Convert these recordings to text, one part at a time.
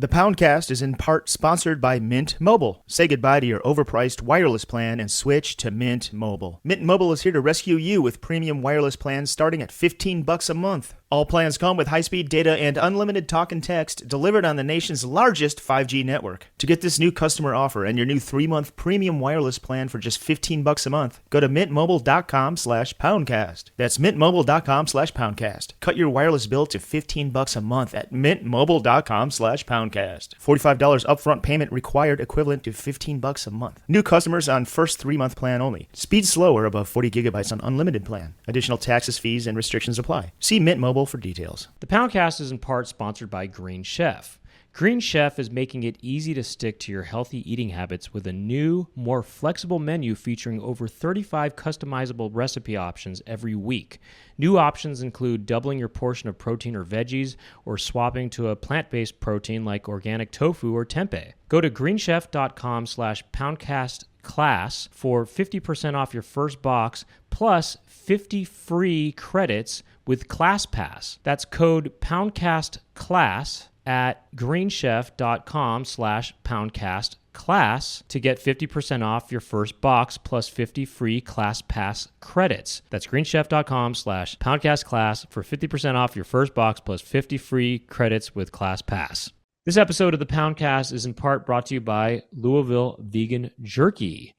The Poundcast is in part sponsored by Mint Mobile. Say goodbye to your overpriced wireless plan and switch to Mint Mobile. Mint Mobile is here to rescue you with premium wireless plans starting at $15 a month. All plans come with high-speed data and unlimited talk and text delivered on the nation's largest 5G network. To get this new customer offer and your new 3-month premium wireless plan for just $15 a month, go to mintmobile.com/poundcast. That's mintmobile.com/poundcast. Cut your wireless bill to $15 a month at mintmobile.com/poundcast. $45 upfront payment required, equivalent to $15 a month. New customers on first 3-month plan only. Speed slower above 40 gigabytes on unlimited plan. Additional taxes, fees, and restrictions apply. See Mint Mobile for details. The Poundcast is in part sponsored by Green Chef. Green Chef is making it easy to stick to your healthy eating habits with a new, more flexible menu featuring over 35 customizable recipe options every week. New options include doubling your portion of protein or veggies, or swapping to a plant-based protein like organic tofu or tempeh. Go to greenchef.com/poundcastclass for 50% off your first box, plus 50 free credits with ClassPass. That's code PoundcastClass at greenchef.com/poundcastclass to get 50% off your first box plus 50 free ClassPass credits. That's greenchef.com/poundcastclass for 50% off your first box plus 50 free credits with ClassPass. This episode of the Poundcast is in part brought to you by Louisville Vegan Jerky.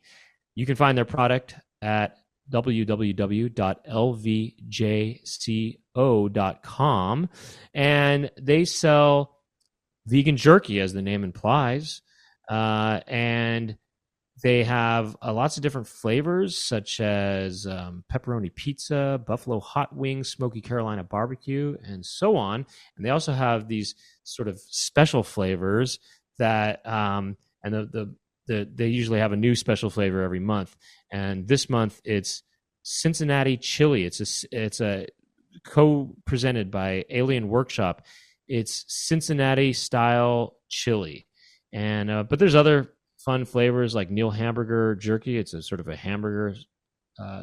You can find their product at www.lvjco.com, and they sell vegan jerky, as the name implies, and they have lots of different flavors, such as pepperoni pizza, buffalo hot wings, smoky Carolina barbecue, and so on. And they also have these sort of special flavors that, they usually have a new special flavor every month. And this month it's Cincinnati chili. It's a co-presented by Alien Workshop. It's Cincinnati style chili, and but there's other fun flavors like Neil hamburger jerky. It's a sort of a hamburger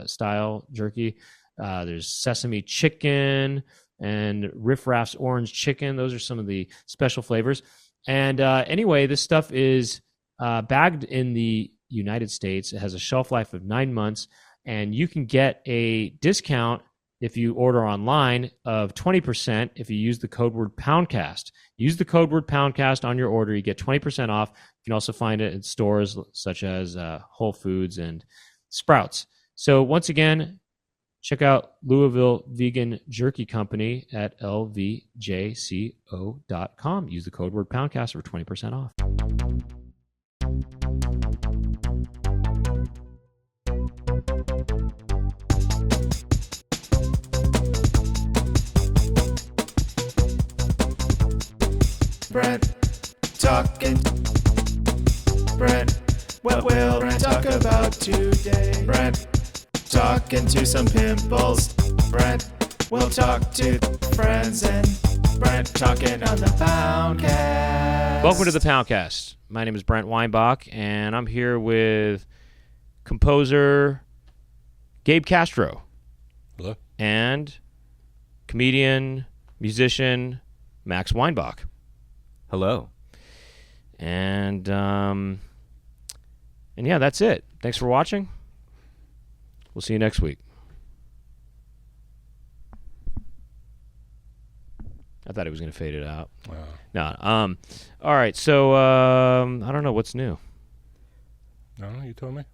style jerky. There's sesame chicken and Riff Raff's orange chicken. Those are some of the special flavors. And anyway, this stuff is bagged in the United States. It has a shelf life of 9 months, and you can get a discount if you order online of 20% if you use the code word Poundcast. Use the code word Poundcast on your order. You get 20% off. You can also find it in stores such as Whole Foods and Sprouts. So once again, check out Louisville Vegan Jerky Company at lvjco.com. Use the code word Poundcast for 20% off. Brent talking. Brent, what will Brent talk about today? Brent talking to some pimples. Brent will talk to friends, and Brent talking on the Poundcast. Welcome to the Poundcast. My name is Brent Weinbach, and I'm here with composer Gabe Castro. Hello. And comedian, musician Max Weinbach. Hello. And yeah, that's it. Thanks for watching. We'll see you next week. I thought he was going to fade it out. No. All right. So I don't know what's new. I don't know. You told me.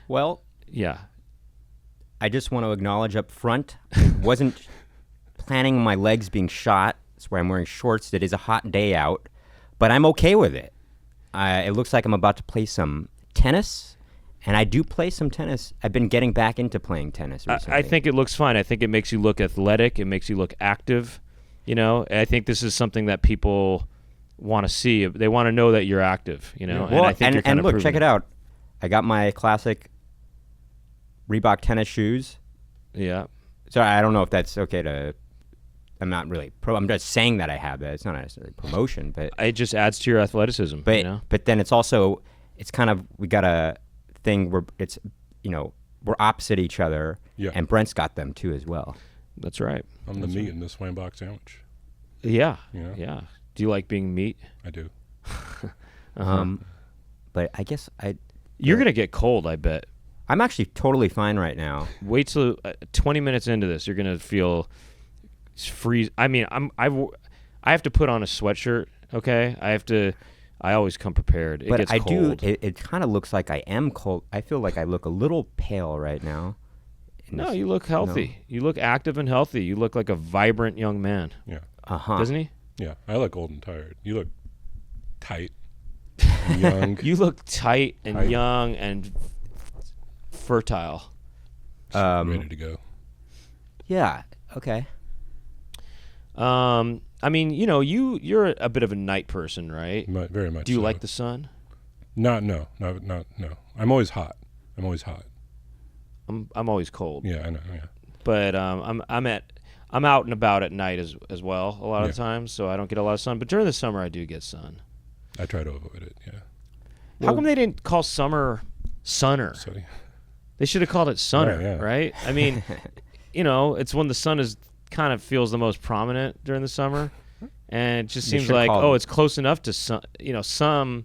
Well, Yeah. I just want to acknowledge up front, wasn't planning on my legs being shot. That's why I'm wearing shorts. It is a hot day out, but I'm okay with it. It looks like I'm about to play some tennis, and I do play some tennis. I've been getting back into playing tennis recently. I think it looks fine. I think it makes you look athletic. It makes you look active. You know, I think this is something that people want to see. They want to know that you're active, you know. Well, and I think you're kind of look, proving check it out. I got my classic Reebok tennis shoes. Yeah. So I don't know if that's okay to... I'm not really I'm just saying that I have that. It's not necessarily promotion, but it just adds to your athleticism. But you know? But then it's also, it's kind of, we got a thing where it's, you know, we're opposite each other. Yeah. And Brent's got them too as well. That's right. I'm the meat in this Weinbach sandwich. Yeah. You know? Yeah. Do you like being meat? I do. But I guess You're gonna get cold, I bet. I'm actually totally fine right now. Wait till 20 minutes into this, you're gonna feel freeze. I mean, I have to put on a sweatshirt. Okay, I always come prepared. It But gets I cold. do. It kind of looks like I am cold. I feel like I look a little pale right now. No, you look healthy. You look active and healthy. You look like a vibrant young man, Yeah. doesn't he? Yeah. I look old and tired. You look tight, young. You look tight and Tight. young and fertile. Ready to go. Yeah. Okay. I mean, you're a bit of a night person, right? Very much. Do you so. like the sun? No. I'm always hot. I'm always cold. Yeah, I know. Yeah. But I'm out and about at night as well a lot of Yeah. times, so I don't get a lot of sun. But during the summer, I do get sun. I try to avoid it. Yeah. How come they didn't call summer sunner? So They should have called it sunner, Right, yeah. right? I mean, it's when the sun is kind of feels the most prominent during the summer, and it just They seems should like call it's close enough to some,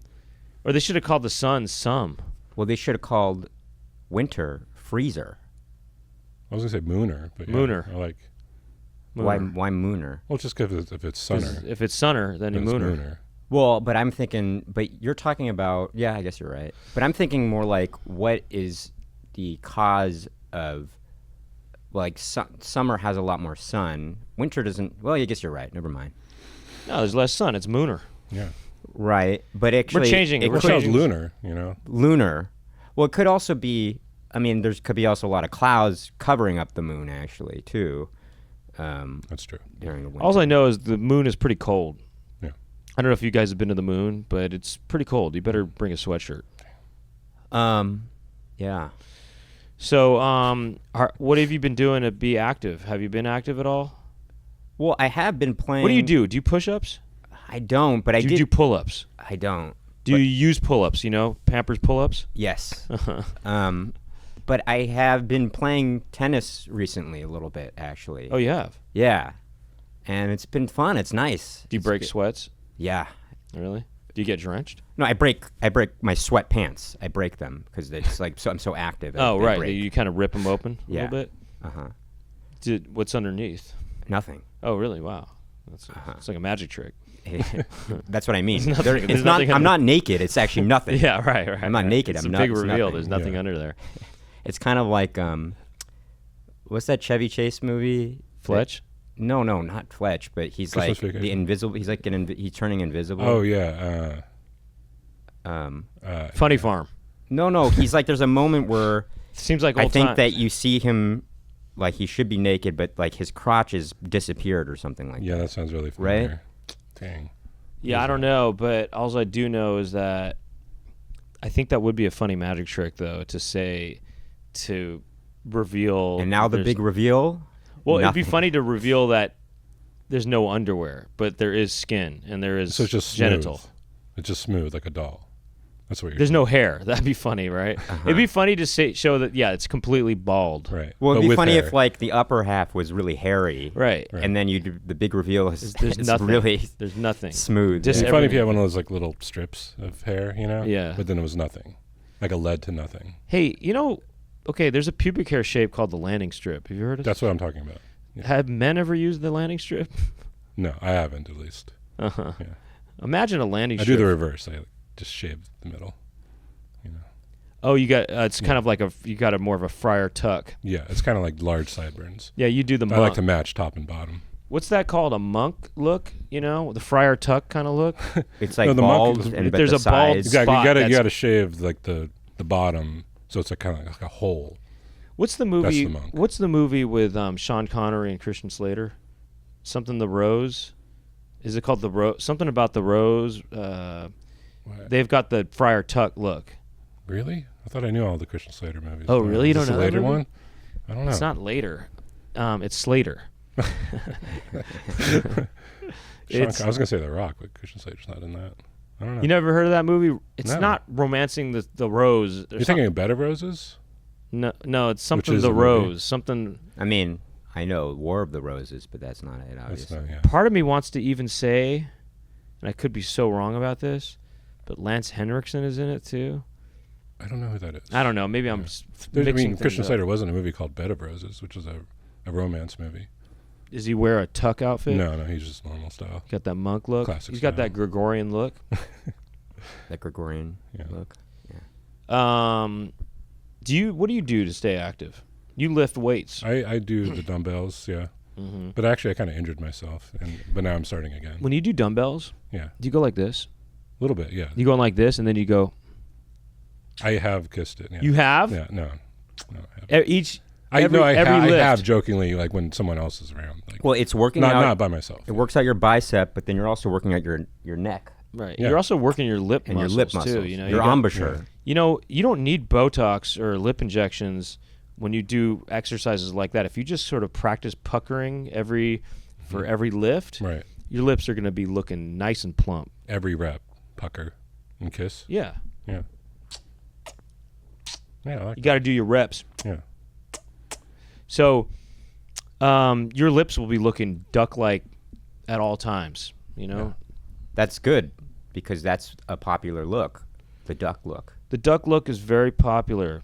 or they should have called the sun some. Well, they should have called winter freezer. I was gonna say mooner, but yeah, Mooner. I like. Why Mooner. mooner? Well, just because if it's 'Cause sunner, if it's sunner, then then you it's mooner. mooner. Well, but I'm thinking, but you're talking about, yeah, I guess you're right. But I'm thinking more like, what is the cause of, like, summer has a lot more sun. Winter doesn't, well, I guess you're right. Never mind. No, there's less sun. It's mooner. Yeah. Right. But actually, We're changing it. it We're Or could- sounds changing- lunar. lunar. Well, it could also be, I mean, could be also a lot of clouds covering up the moon, actually, too, That's true. during the winter. All I know is the moon is pretty cold. Yeah. I don't know if you guys have been to the moon, but it's pretty cold. You better bring a sweatshirt. Yeah. So, what have you been doing to be active? Have you been active at all? Well, I have been playing. What do you do? Do you push-ups? I don't, but I Do did. you do pull-ups? I don't. Do you use pull-ups? Pampers pull-ups? Yes. But I have been playing tennis recently a little bit, actually. Oh, you have? Yeah. And it's been fun. It's nice. Do you It's break good. sweats? Yeah. Really? Do you get drenched? No, I break my sweatpants. I break them because it's like I'm so active. Oh, I right. break. You kind of rip them open a Yeah. little bit? Uh-huh. What's underneath? Nothing. Oh, really? Wow. It's like a magic trick. That's what I mean. There's nothing- There- there's it's not. nothing I'm under- not naked. It's actually nothing. Yeah, right. I'm not naked. It's I'm a not. big it's reveal. nothing. There's nothing Yeah. under there. It's kind of like what's that Chevy Chase movie? Fletch? No, not Fletch, but he's Christmas like Vacation. the invisible. He's like he's turning invisible. Oh yeah. Funny Farm. No, he's like there's a moment where Seems like I old think times. that you see him like he should be naked, but like his crotch is disappeared or something like Yeah, that. that sounds really Right? familiar. Dang. Yeah, I don't know, but all I do know is that I think that would be a funny magic trick, though, to reveal. And now the there's- big reveal. Well, it'd be nothing. funny to reveal that there's no underwear, but there is skin and there is So it's just genital. smooth. It's just smooth like a doll. That's what you're There's saying. no hair. That'd be funny, right? It'd be funny to show that. Yeah, it's completely bald. Right. Well, it'd But be with funny hair. if like the upper half was really hairy, Right. and then the big reveal is There's it's nothing. really There's nothing. smooth. Just It'd be everything. funny if you had one of those like little strips of hair, Yeah. But then it was nothing. Like a lead to nothing. Hey, okay, there's a pubic hair shape called the landing strip. Have you heard of That's what I'm talking about. it? Have men ever used the landing strip? No, I haven't at least. Uh-huh. Yeah. Imagine a landing I strip. do the reverse. I just shave the middle. Oh, you got it's kind of like you got a more of a friar tuck. Yeah, it's kind of like large sideburns. Yeah, you do the I monk. like to match top and bottom. What's that called? A monk look? The friar tuck kind of look. It's like No, the monkey- bald, if and but there's the a bald sides. Exactly. spot You that's- gotta shave like the bottom, so it's like kind of like a hole. What's the movie? the monk. What's the movie with Sean Connery and Christian Slater? Something the Rose. Is it called the Rose? Something about the Rose. What? They've got the friar tuck look. Really? I thought I knew all the Christian Slater movies. Oh, really? You Is don't this know a that later movie? one? I don't know. It's not later. It's Slater. I was gonna say The Rock, but Christian Slater's not in that. I don't know. You never heard of that movie? It's No. not romancing the Rose. You're thinking of Bed of Roses? No, it's something is the a movie. Rose. Something. I mean, I know War of the Roses, but that's not it. That's Obviously. not. Yeah. Part of me wants to even say and I could be so wrong about this, but Lance Henriksen is in it too. I don't know who that is. I don't know. Maybe I'm mixing things Christian up. Slater was in a movie called Bed of Roses, which was a romance movie. Does he wear a tuck outfit? No, he's just normal style. Got that monk look. Classic He's got style. that Gregorian look. That Gregorian look. What do you do to stay active? You lift weights. I do the dumbbells, yeah. Mm-hmm. But actually, I kind of injured myself, but now I'm starting again. When you do dumbbells, Yeah, do you go like this? a little bit, yeah. You go like this, and then you go. I have kissed it. Yeah. You have? Yeah, no. I haven't. Every I lift. have jokingly, like when someone else is around. Like, Well, it's working not out. not by myself. It works out your bicep, but then you're also working out your neck Right. Yeah. You're also working your lip and your muscles lip muscles. too. You know, your embouchure. You know, you don't need Botox or lip injections when you do exercises like that. If you just sort of practice puckering for every lift, Right. your lips are going to be looking nice and plump. Every rep, pucker, and kiss. Yeah. Yeah. Yeah, I like You got to do your reps. Yeah. So, your lips will be looking duck-like at all times. You know, That's good because that's a popular look, the duck look. the duck look is very popular.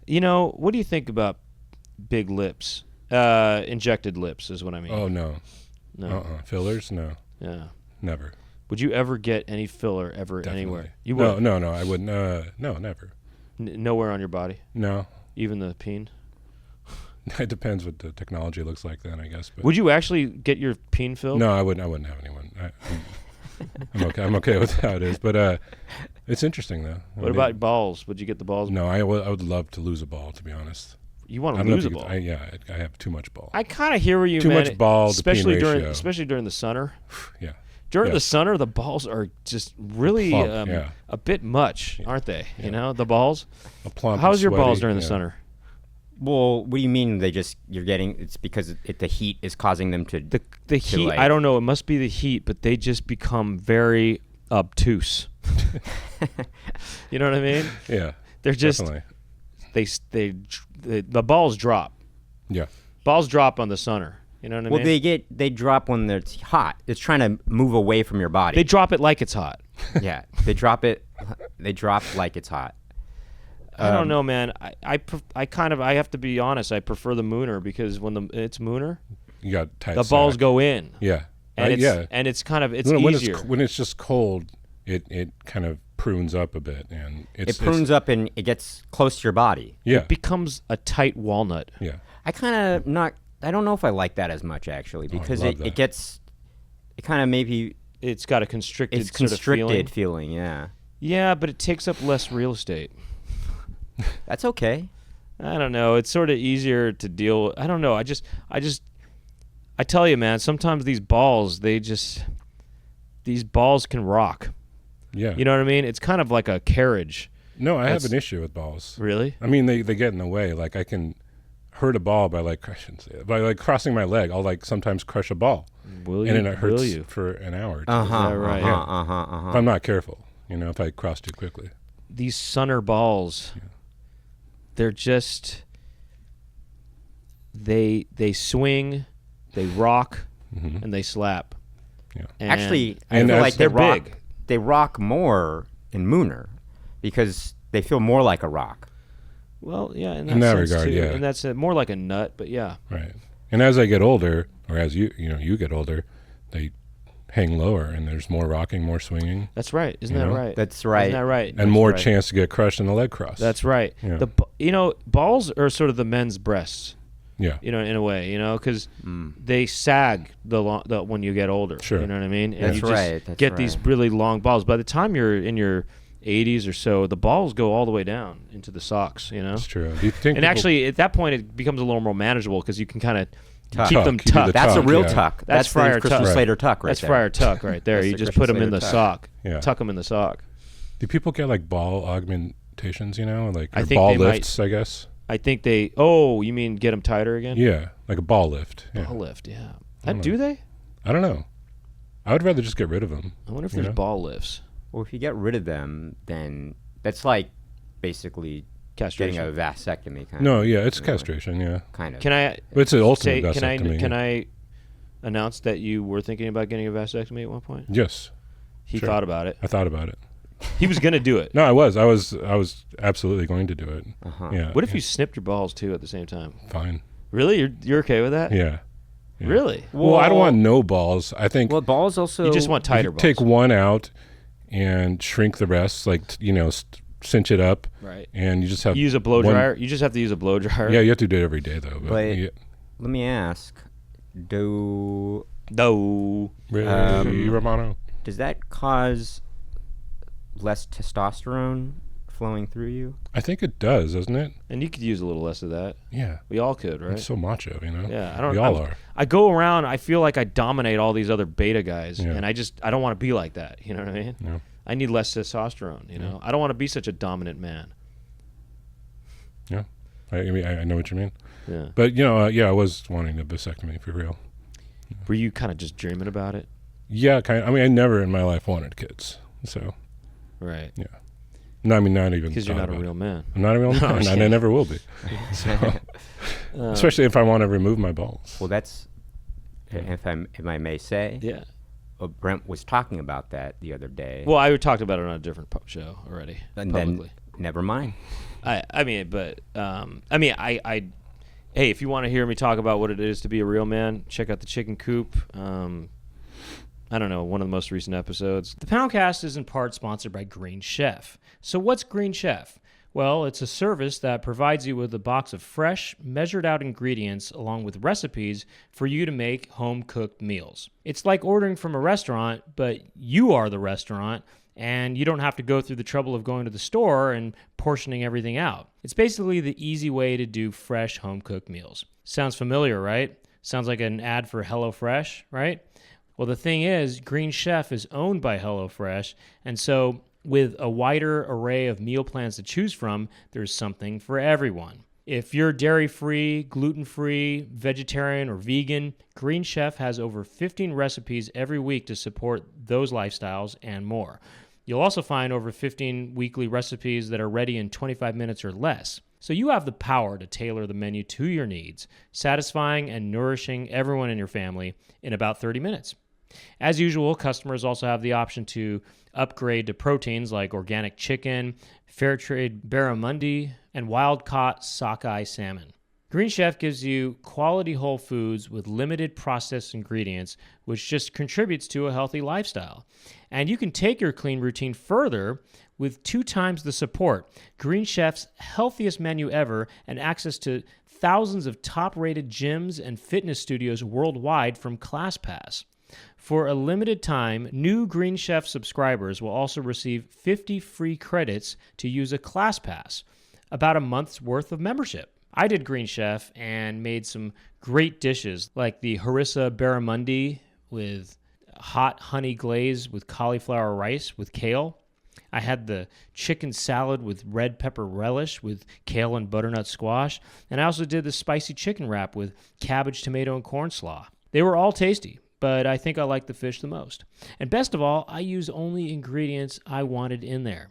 You know, what do you think about big lips? Injected lips is what I mean. Oh, no. No. Fillers? No. Yeah. Never. Would you ever get any filler ever Definitely. anywhere? You would. No, I wouldn't. No, never. Nowhere on your body, No. even the peen. It depends what the technology looks like then, I guess. But Would you actually get your peen filled? no, I wouldn't have anyone. I'm okay. I'm okay with how it is. But it's interesting, though. What about balls? Would you get the balls? No, I would love to lose a ball, to be honest. You want I to don't know lose if a you ball? could- I have too much ball. I kind of hear where you Too man. much ball to peen especially during the summer. Yeah. During Yeah. the summer, the balls are just really Plump, yeah. a bit much, aren't they? Yeah. You know, the balls. A plump, How's your balls sweaty, during the yeah. summer? Well, what do you mean you're getting, it's because the heat is causing them to, The heat, like- I don't know. It must be the heat, but they just become very obtuse. You know what I mean? Yeah. They're just Definitely. the balls drop. Yeah. Balls drop on the sunner. You know what I well, mean? they drop when it's hot. It's trying to move away from your body. They drop it like it's hot. Yeah, they drop like it's hot. I don't know, man. I have to be honest. I prefer the mooner because when it's mooner, You got tight the balls sack. go in. Yeah. And it's yeah. and it's kind of it's when easier. when it's just cold, it kind of prunes up a bit, and It prunes up and it gets close to your body. Yeah. It becomes a tight walnut. Yeah. I don't know if I like that as much actually because love that. it kind of maybe It's got a constricted it's sort of feeling. constricted feeling. Yeah, Yeah, but it takes up less real estate. that's okay. I don't know. It's sort of easier to deal with. I don't know. I tell you, man, sometimes these balls can rock. Yeah. You know what I mean? It's kind of like a carriage. No, I have That's- an issue with balls. Really? I mean, they get in the way. Like I can hurt a ball by crossing my leg. I'll sometimes crush a ball, Will you? and then it hurts Will you? for an hour. Or two. right? If I'm not careful, if I cross too quickly. These sunner balls, they're just they swing, they rock, Mhm. and they slap. Yeah. And Actually, I and feel as- like they're big. They rock more in Mooner because they feel more like a rock. Well, yeah, in In that, that sense regard, too. yeah. And that's more like a nut, but yeah. Right. And as I get older, or as you get older, they hang lower, and there's more rocking, more swinging, That's right. Isn't You that know? right? That's right. Isn't that right? and That's more right. chance to get crushed in the leg cross. That's right. Yeah. Balls are sort of the men's breasts. Yeah. In a way, because they sag when you get older. Sure. You know what I mean? And That's you just right, that's get these right. really long balls. By the time you're in your 80s or so, the balls go all the way down into the socks. That's true. Do you think And people- actually, at that point, it becomes a little more manageable because you can kind of Tuck. keep them You do the tucked. That's a tuck, real yeah. tuck. That's the Friar Christian tuck. Slater tuck right That's there. Friar Tuck right there. That's You the just Christian put them in Slater the tuck. sock. Yeah. Tuck them in the sock. do people get like ball augmentations? Like I or think ball they might. lifts, I guess. I think they. Oh, you mean get them tighter again? Yeah, like a ball lift. Yeah. Ball lift. Yeah. don't Do they? I don't know. I would rather just get rid of them. I wonder if You there's know? ball lifts. Well, if you get rid of them, then that's like basically Castration. getting a vasectomy kind No, of. yeah, it's castration. Yeah, Kind of. Can I but it's an ultimate say? vasectomy. Can I announce that you were thinking about getting a vasectomy at one point? Yes. He Sure. thought about it. I thought about it. He was going to do it. No, I was absolutely going to do it. Yeah. What if you snipped your balls too at the same time? Fine. Really? You're okay with that? Yeah. Yeah. Really? Well, I don't want no balls. I think Well, balls also. You just want tighter you balls. take one out and shrink the rest, like cinch it up, Right. and you just have Use a blow one- dryer. You just have to use a blow dryer. Yeah, you have to do it every day though. But- yeah, Let me ask: Do No. really, Romano. does that cause less testosterone flowing through you? I think it does, doesn't it? And you could use a little less of that. Yeah. We all could, right? It's so macho, Yeah, I don't. We all are. I go around. I feel like I dominate all these other beta guys, Yeah. and I don't want to be like that. You know what I mean? Yeah. I need less testosterone. You know, I don't want to be such a dominant man. Yeah. I mean, I know what you mean. Yeah. But I was wanting a vasectomy for real. Were you kind of just dreaming about it? Yeah, kind of. I mean, I never in my life wanted kids, so Right. yeah. No, I mean, not even Because you're thought not a about real man. it. I'm not a real man, and I never will be. So, especially if I want to remove my balls. Well, that's if I may say. Yeah. Brent was talking about that the other day. Well, I talked about it on a different show already. and publicly. then never mind. I hey, if you want to hear me talk about what it is to be a real man, check out the Chicken Coop. I don't know, one of the most recent episodes. The Poundcast is in part sponsored by Green Chef. So what's Green Chef? Well, it's a service that provides you with a box of fresh, measured out ingredients along with recipes for you to make home-cooked meals. It's like ordering from a restaurant, but you are the restaurant, and you don't have to go through the trouble of going to the store and portioning everything out. It's basically the easy way to do fresh home-cooked meals. Sounds familiar, right? Sounds like an ad for HelloFresh, right? Well, the thing is, Green Chef is owned by HelloFresh, and so with a wider array of meal plans to choose from, there's something for everyone. If you're dairy-free, gluten-free, vegetarian, or vegan, Green Chef has over 15 recipes every week to support those lifestyles and more. You'll also find over 15 weekly recipes that are ready in 25 minutes or less. So you have the power to tailor the menu to your needs, satisfying and nourishing everyone in your family in about 30 minutes. As usual, customers also have the option to upgrade to proteins like organic chicken, fair trade barramundi, and wild-caught sockeye salmon. Green Chef gives you quality whole foods with limited processed ingredients, which just contributes to a healthy lifestyle. And you can take your clean routine further with 2 times the support, Green Chef's healthiest menu ever, and access to thousands of top-rated gyms and fitness studios worldwide from ClassPass. For a limited time, new Green Chef subscribers will also receive 50 free credits to use a ClassPass, about a month's worth of membership. I did Green Chef and made some great dishes like the harissa barramundi with hot honey glaze with cauliflower rice with kale. I had the chicken salad with red pepper relish with kale and butternut squash. And I also did the spicy chicken wrap with cabbage, tomato, and corn slaw. They were all tasty, but I think I like the fish the most. And best of all, I use only ingredients I wanted in there.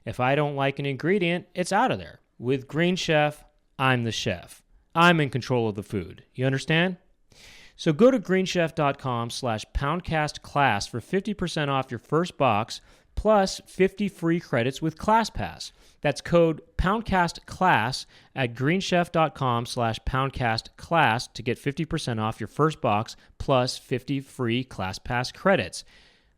If I don't like an ingredient, it's out of there. With Green Chef, I'm the chef. I'm in control of the food. You understand? So go to greenchef.com/poundcastclass for 50% off your first box plus 50 free credits with ClassPass. That's code PoundcastClass at greenchef.com/poundcastclass to get 50% off your first box plus 50 free ClassPass credits.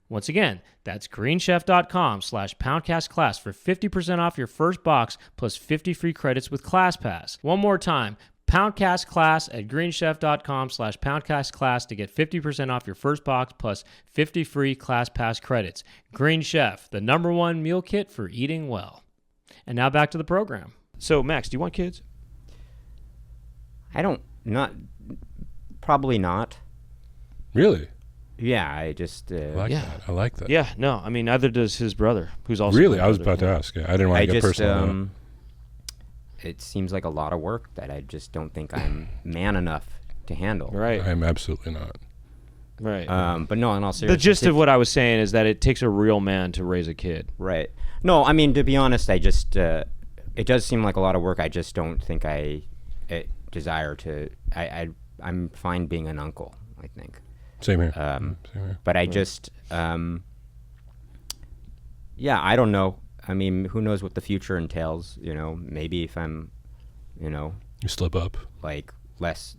Once again, that's greenchef.com/poundcastclass for 50% off your first box plus 50 free credits with ClassPass. One more time, PoundcastClass at greenchef.com/poundcastclass to get 50% off your first box plus 50 free ClassPass credits. Green Chef, the #1 meal kit for eating well. And now back to the program. So, Max, do you want kids? Probably not. Really? Yeah, I just. I like Yeah. that. I like that. Yeah, no. I mean, neither does his brother, who's also Really? my I was brother. about to ask. Yeah, I didn't want to get personal. It seems like a lot of work that I just don't think I'm man enough to handle. Right, I'm absolutely not. right. But no, in all The seriousness, gist of what I was saying is that it takes a real man to raise a kid. right. No, I mean, to be honest, I just it does seem like a lot of work. I just don't think I desire to. I'm fine being an uncle, I think. Same here. Um, Same here. But I just Yeah, I don't know. I mean, who knows what the future entails? You know, maybe if I'm, you know, You slip up. like less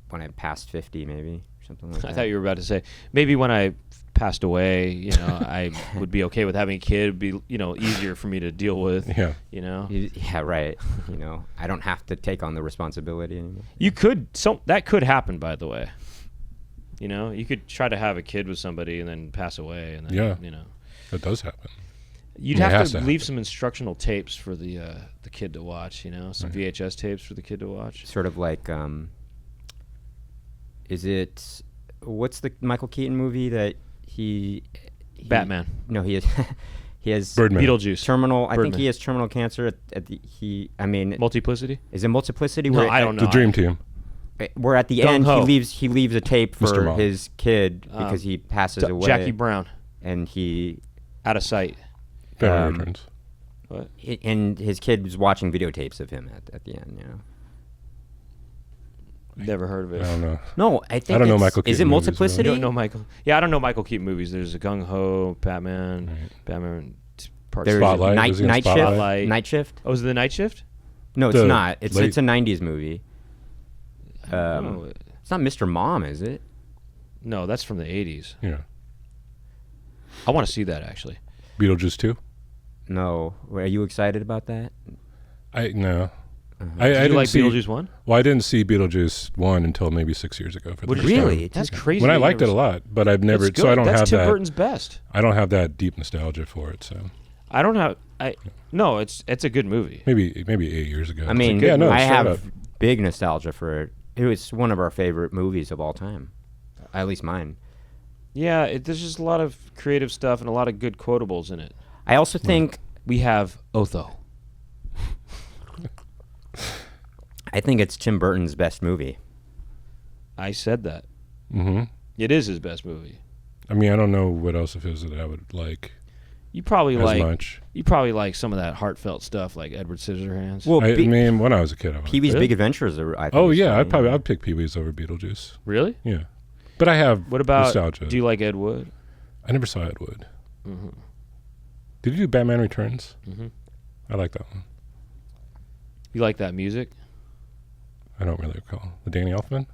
when I'm past 50, maybe or something like that. I thought you were about to say maybe when I passed away, you know, I would be okay with having a kid. It'd be, you know, easier for me to deal with. Yeah. You know, Yeah, right. You know, I don't have to take on the responsibility anymore. you could. That could happen, by the way. You know, you could try to have a kid with somebody and then pass away, and then, Yeah. you know, That does happen. you'd It have has to to leave happen. some instructional tapes for the kid to watch. You know, some Right. VHS tapes for the kid to watch. Sort of like, what's the Michael Keaton movie that he Batman, No, he has Birdman. Beetlejuice, terminal. I think Birdman. he has terminal cancer. I mean, Multiplicity. is it multiplicity? No, where I don't know. The Dream Team. Where at the Gung end Ho. he leaves a tape Mr. for Mom. his kid because he passes away. Jackie Brown, And he out of sight. Batman Um, Returns. What? and his kid was watching videotapes of him at the end. You know. Never heard of it. I don't know. No, I think I don't know it's- Michael Is it Keaton movies, though. You multiplicity? don't know Michael? Yeah, I don't know Michael Keaton movies. There's a Gung Ho, Batman, Right. Batman Part There's Spotlight. Night, Was he on night shift. Spotlight? Night shift. Oh, is it the Night Shift? No, it's The not. It's late- a '90s movie. No, It's not Mr. Mom, is it? no, that's from the '80s. Yeah. I want to see that actually. Beetlejuice 2? No. Are you excited about that? No. Uh-huh. I Did you didn't like see, Beetlejuice 1? Well, I didn't see Beetlejuice 1 until maybe 6 years ago. For the What first did you time. Really? That's crazy. When I that you liked it never a lot, but I've never, It's so I good. don't That's have Tim that. Burton's best. I don't have that deep nostalgia for it. So I don't have. No, it's a good movie. maybe 8 years ago. I It's mean, like, yeah, no, I straight have up. big nostalgia for it. It was one of our favorite movies of all time. At least mine. Yeah, there's just a lot of creative stuff and a lot of good quotables in it. I also think We have Otho. I think it's Tim Burton's best movie. I said that. Mm-hmm. It is his best movie. I mean, I don't know what else of his that I would like You probably as like. much. You probably like some of that heartfelt stuff, like Edward Scissorhands. Well, I mean, when I was a kid, I liked Pee-wee's it. Big Adventures. I think Oh is yeah, funny. I'd pick Pee-wee's over Beetlejuice. Really? Yeah, but I have What about? nostalgia. Do you like Ed Wood? I never saw Ed Wood. Mm-hmm. Did you do Batman Returns? Mm-hmm. I like that one. You like that music? I don't really recall the Danny Elfman.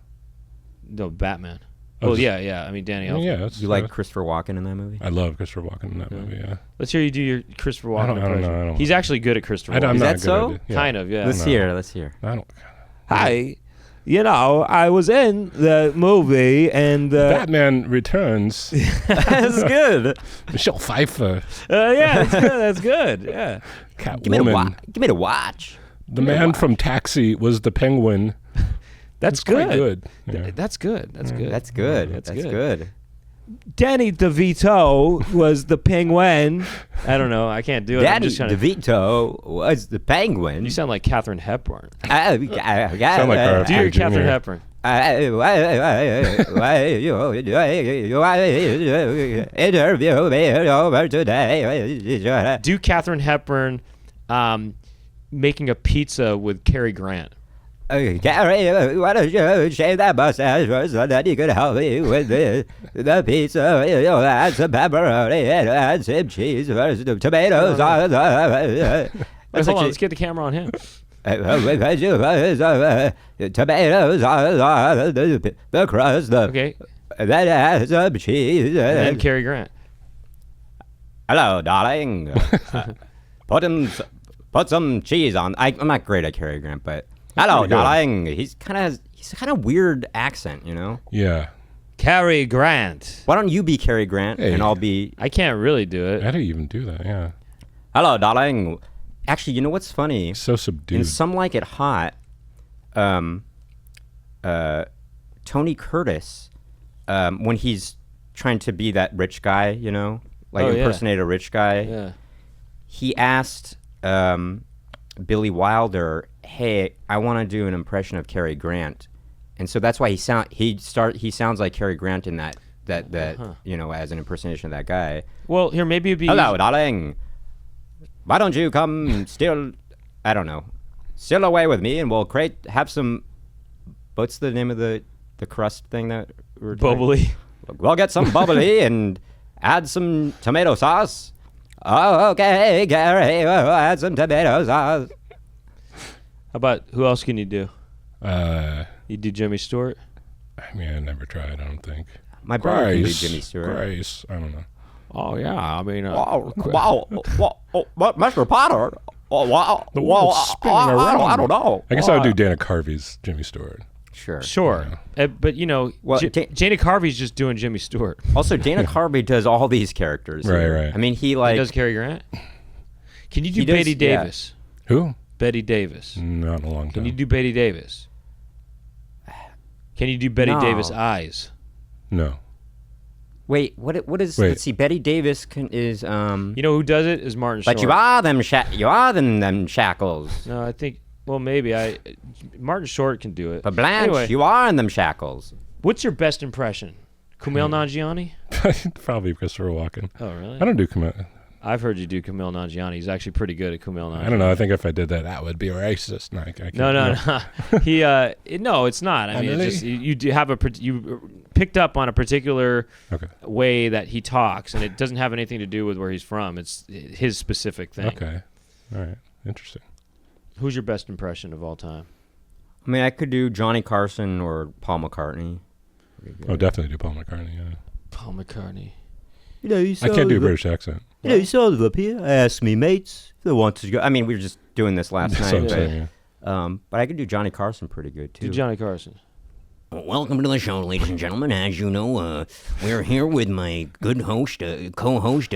No, Batman. Oh, Oh just- yeah. I mean, Danny I mean, Elfman. yeah, that's, You like Christopher Walken in that movie? I love Christopher Walken in that Yeah. movie. Yeah, Let's hear you do your Christopher I Walken don't know, impression. I don't He's know. actually good at Christopher I'm Walken. Is not that good so? at it. Yeah. Kind of, yeah. Let's Let's no. hear. Let's hear. I don't. Hi. You know, I was in the movie and Batman Returns. That's good. Michelle Pfeiffer. yeah, that's good. Yeah. Catwoman. Give me the watch. The man from Taxi was the Penguin. That's It's quite good. good. Yeah. That's good. That's good. That's good. That's That's good. good. Danny DeVito was the penguin. I don't know. I can't do it. I'm Daddy just trying to. DeVito was the penguin. You sound like Katharine Hepburn. Sound like our- Do your Junior. Katharine Hepburn. Interview me over today. Do Katharine Hepburn making a pizza with Cary Grant. Gary, why don't you shave that mustache first so that you could help me with the pizza? You know, add some pepperoni and add some cheese first, tomatoes. Wait, hold on, let's get the camera on him. Tomatoes on the crust. Okay, Then add some cheese. and then Cary Grant. Hello, darling. Put some cheese on. I'm not great at Cary Grant, but hello, pretty good. darling. He's kind of weird accent, you know. Yeah. Cary Grant. Why don't you be Cary Grant Hey. and I'll be I can't really do it. How do you even do that? Yeah. hello, darling. Actually, you know what's funny? So subdued. In Some Like It Hot, Tony Curtis, when he's trying to be that rich guy, you know, like Oh, yeah. impersonate a rich guy, Yeah. he asked Billy Wilder, "Hey, I want to do an impression of Cary Grant," and so that's why he sounds like Cary Grant in that you know, as an impersonation of that guy. Well, here maybe it'd be. Hello, darling. Why don't you come steal? I don't know. Steal away with me, and we'll have some. What's the name of the crust thing that we're doing? Bubbly. We'll get some bubbly and add some tomato sauce. Oh, okay, Gary, add some tomato sauce. How about who else can you do? I You do Jimmy Stewart? mean, I never tried. I don't think. My brother can do Grace. Jimmy Stewart. Grace. I don't know. Oh yeah, I mean, Wow, Mr. Potter. Oh, wow. The world's spinning around. I don't know. I guess I would do Dana Carvey's Jimmy Stewart. Sure. sure, but Well, Jana Carvey's just doing Jimmy Stewart. Also, Dana Carvey does all these characters. Right, here. right. I mean, he He like does Cary Grant. Can you do He does, Betty yeah. Davis? Who? Betty Davis. Not in a long time. Can you do Betty Davis? Can you do Betty No. Davis eyes? No. Wait, what is? Wait. Let's see. Betty Davis is You know who does it? Is Martin Short. But you are them shackles. No, I think. Well, maybe Martin Short can do it. But Blanche, Anyway, you are in them shackles. what's your best impression? Kumail Nanjiani? Probably Christopher Walken. Oh, really? I don't do Kumail. I've heard you do Kumail Nanjiani. He's actually pretty good at Kumail Nanjiani. I don't know. I think if I did that, that would be racist. No, I can't, No. He no, it's not. I mean, Emily? it's just you do have you picked up on a particular Okay. way that he talks, and it doesn't have anything to do with where he's from. It's his specific thing. Okay. All right. Interesting. Who's your best impression of all time? I mean, I could do Johnny Carson or Paul McCartney. Oh, definitely do Paul McCartney. Yeah. Paul McCartney. You know, you I can't do a British accent. You know, you saw them up here. Ask me, mates, if they want to go. I mean, we were just doing this last That's what I'm night, saying. but I could do Johnny Carson pretty good too. Do Johnny Carson. Welcome to the show, ladies and gentlemen. As you know, we're here with my good host, co-host,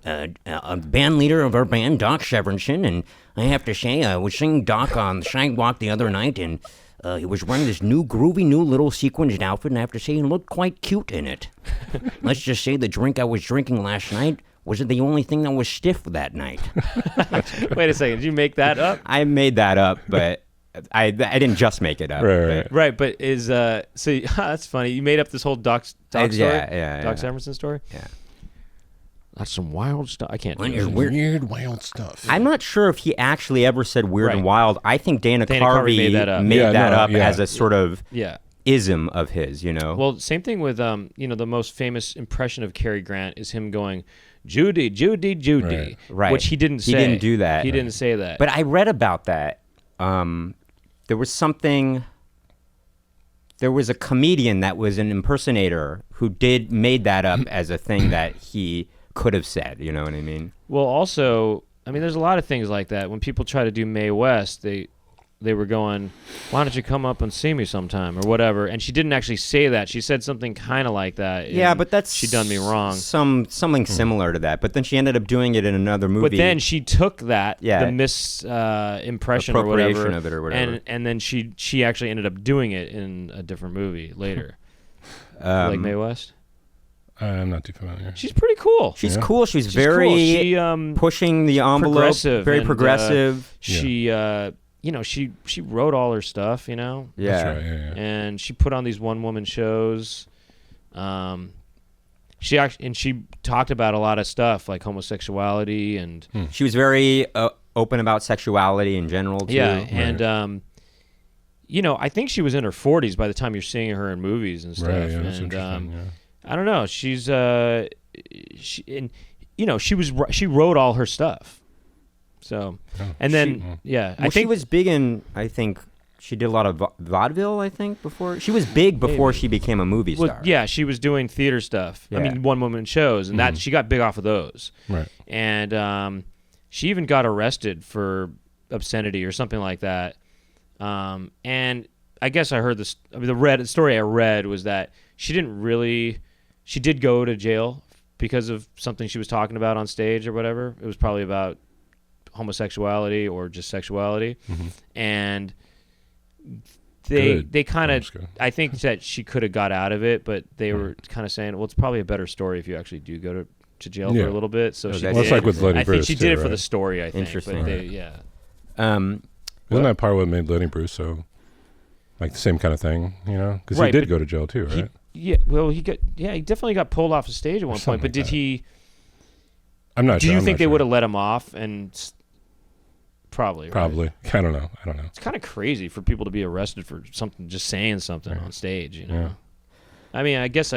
band leader of our band, Doc Severinsen. And I have to say, I was seeing Doc on the sidewalk the other night, and he was wearing this groovy new little sequenced outfit, and I have to say, he looked quite cute in it. Let's just say the drink I was drinking last night wasn't the only thing that was stiff that night. Wait a second. Did you make that up? I made that up, but I didn't just make it up. Right. Right, but is so that's funny. You made up this whole Doc story. Yeah. Doc Severinsen story. Yeah. That's some wild stuff. I can't do When it. you're Weird, wild stuff. I'm not sure if he actually ever said weird and Right. wild. I think Dana Carvey Carvey made that up. Yeah, no, up yeah. as a sort of Yeah. ism of his, you know? Well, same thing with the most famous impression of Cary Grant is him going, Judy, Judy, Judy, Right. which he didn't say. He didn't do that. He didn't say that. But I read about that. There was something. There was a comedian that was an impersonator who made that up as a thing that he could have said. You know what I mean? Well, also, I mean, there's a lot of things like that. When people try to do Mae West, they were going, why don't you come up and see me sometime or whatever? And she didn't actually say that. She said something kind of like that. Yeah, and but that's she done me wrong. Something similar to that. But then she ended up doing it in another movie. But then she took that, Yeah. the impression or Appropriation whatever, of it or whatever. and then she actually ended up doing it in a different movie later. Like Mae West. I'm not too familiar. She's pretty cool. she's Yeah. cool. She's She's very cool. She pushing the envelope. progressive Very and, progressive. she she wrote all her stuff, yeah. That's right. Yeah. and she put on these one-woman shows. She talked about a lot of stuff like homosexuality and She was very open about sexuality in general too. yeah, and I think she was in her 40s by the time you're seeing her in movies and stuff. Right. Yeah, that's and interesting. Yeah. I don't know. She's she wrote all her stuff. So, and then Well, I think she was big in. I think she did a lot of vaudeville. I think before she was big before Maybe. she became a movie star. well, yeah, she was doing theater stuff. I Yeah. mean, one-woman shows, and that she got big off of those. Right. And she even got arrested for obscenity or something like that. And I guess I heard this. I mean, the story I read was that she did go to jail because of something she was talking about on stage or whatever. It was probably about homosexuality or just sexuality, and they kind of. I think that she could have got out of it, but they were kind of saying, well, it's probably a better story if you actually do go to jail for a little bit. So she that's Well, it's did. like with Lenny I Bruce. think she did it too, for the right? story. I think. Interesting. But Right. yeah. Isn't that part of what made Lenny Bruce so, like the same kind of thing, Because he Right, did but go to jail too, right? He definitely got pulled off the stage at one point. something But like did that. he? I'm not Do sure. you I'm think not they sure. would have let him off? And probably. Right? Probably. I don't know. It's kind of crazy for people to be arrested for something, just saying something on stage. Yeah. I mean, I guess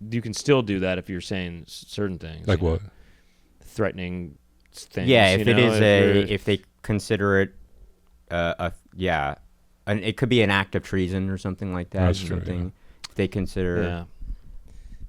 you can still do that if you're saying certain things. Like what? threatening things. Yeah, if it is if if they consider it, it could be an act of treason or something like that. That's or true, something. yeah. If they consider yeah.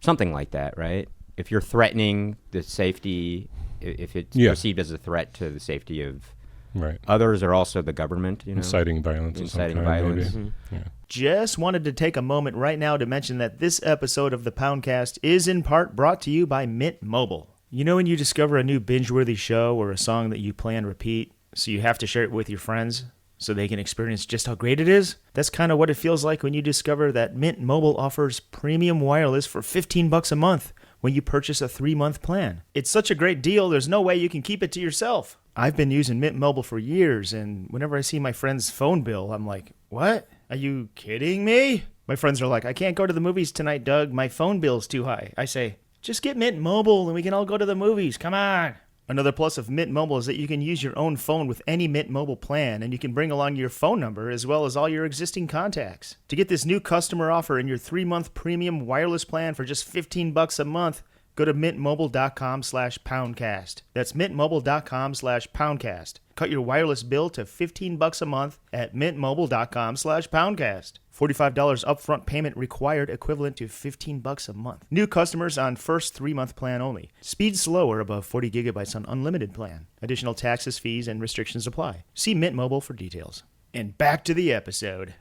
something like that, right? If you're threatening the safety, if it's Yeah. perceived as a threat to the safety of Right. others or also the government, Inciting violence. Inciting of some kind, violence. Maybe. Yeah. Just wanted to take a moment right now to mention that this episode of the Poundcast is in part brought to you by Mint Mobile. You know when you discover a new binge-worthy show or a song that you play on repeat, so you have to share it with your friends so they can experience just how great it is? That's kind of what it feels like when you discover that Mint Mobile offers premium wireless for $15 a month when you purchase a 3-month plan. It's such a great deal, there's no way you can keep it to yourself. I've been using Mint Mobile for years, and whenever I see my friend's phone bill, I'm like, what? Are you kidding me? My friends are like, I can't go to the movies tonight, Doug. My phone bill's too high. I say, just get Mint Mobile and we can all go to the movies. Come on. Another plus of Mint Mobile is that you can use your own phone with any Mint Mobile plan, and you can bring along your phone number as well as all your existing contacts. To get this new customer offer in your 3-month premium wireless plan for just $15 a month, go to mintmobile.com/poundcast. That's mintmobile.com/poundcast. Cut your wireless bill to $15 a month at mintmobile.com/poundcast. $45 upfront payment required, equivalent to $15 a month. New customers on first 3-month plan only. Speed slower above 40 gigabytes on unlimited plan. Additional taxes, fees, and restrictions apply. See Mint Mobile for details. And back to the episode.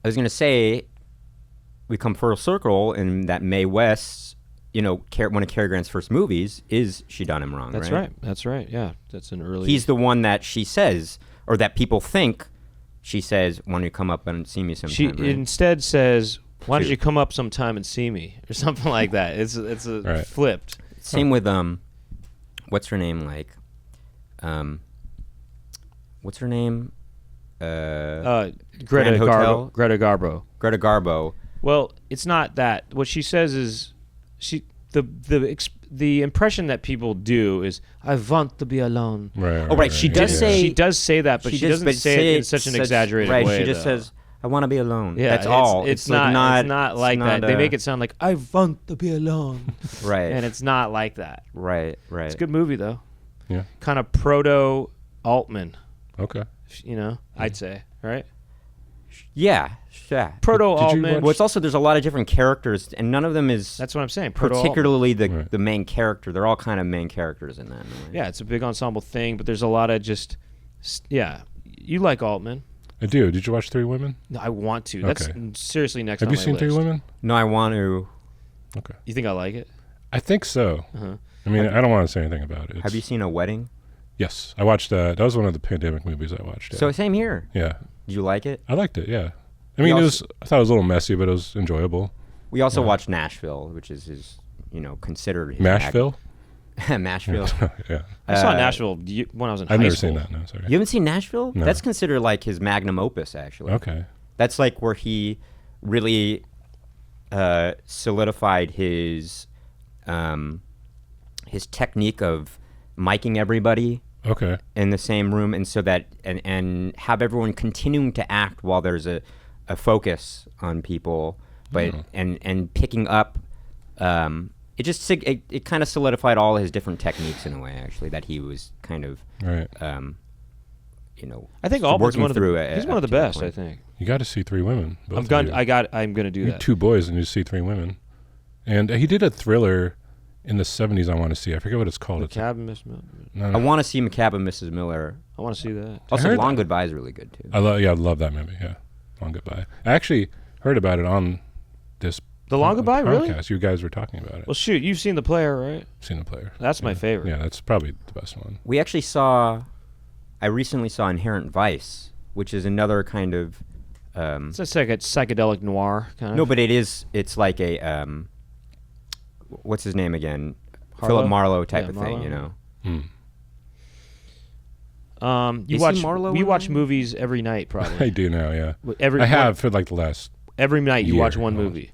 I was going to say, we come full circle in that Mae West's, one of Cary Grant's first movies is She Done Him Wrong, That's right. That's right. Yeah, that's an early. He's the one that she says, or that people think she says, why don't you come up and see me sometime, She right? instead says, "Why don't Shoot. you come up sometime and see me?" or something like that. It's Right. flipped. Same with what's her name? What's her name? Greta Grand Hotel? Greta Garbo. Greta Garbo. Well, it's not that. What she says is, the impression that people do is, "I want to be alone." Right. Oh, right. She does yeah. say- She does say that, but she doesn't say it in such an exaggerated right, way. she just though. says, "I want to be alone." Yeah, that's all. It's like not. It's not like not, that. They make it sound like, "I want to be alone," right, and it's not like that. right. It's a good movie though. Yeah. Kind of proto Altman. Okay. I'd say, right? Yeah. Proto Did you Altman. watch- Well, it's also there's a lot of different characters, and none of them is That's what I'm saying. Proto Altman. particularly Right. the main character. They're all kind of main characters in that. In a way. Yeah, it's a big ensemble thing, but there's a lot of just, You like Altman? I do. Did you watch Three Women? No, I want to. That's Okay. seriously next Have on you my seen list. Three Women? No, I want to. Okay. You think I like it? I think so. Uh-huh. I mean, I don't want to say anything about it. Have you seen A Wedding? Yes, I watched that. That was one of the pandemic movies I watched. Yeah. So same here. Yeah, Did you like it? I liked it. Yeah, I We mean, also- I thought it was a little messy, but it was enjoyable. We also Yeah. watched Nashville, which is his, considered his Mashville. Nashville. Yeah, I saw Uh, Nashville when I was in high I've never school. seen that. No, sorry. You haven't seen Nashville? No. That's considered like his magnum opus, actually. Okay. That's like where he really solidified his technique of miking everybody Okay. in the same room, and so that and have everyone continuing to act while there's a focus on people, but and picking up. It kind of solidified all his different techniques in a way, actually, that he was kind of Right. I think Altman's working one of through the. He's it one of the up to that best. I point. think. You got to see Three Women. both I'm of going. you. I'm going to do You're that. two boys and you see Three Women, and he did a thriller in the '70s. I want to see. I forget what it's called. The It's Cabin Miss Miller. no, I want to see McCabe and Mrs. Miller. I want to see that. Also, heard Long that. Goodbye is really good too. I love that movie. Yeah, Long Goodbye. I actually heard about it on this. The Long Goodbye, really? podcast. You guys were talking about it. Well, shoot, you've seen The Player, right? Seen the player. That's my Yeah. favorite. Yeah, that's probably the best one. We actually I recently saw Inherent Vice, which is another kind of. It's like a psychedelic noir kind of. No, but it's like a what's his name again? Harlow? Philip Marlowe type Yeah, of thing, Marlowe. Is You he Marlowe you in watch that? movies every night, I probably. do now. Yeah, every I have for like the last every night. You year watch one almost. movie,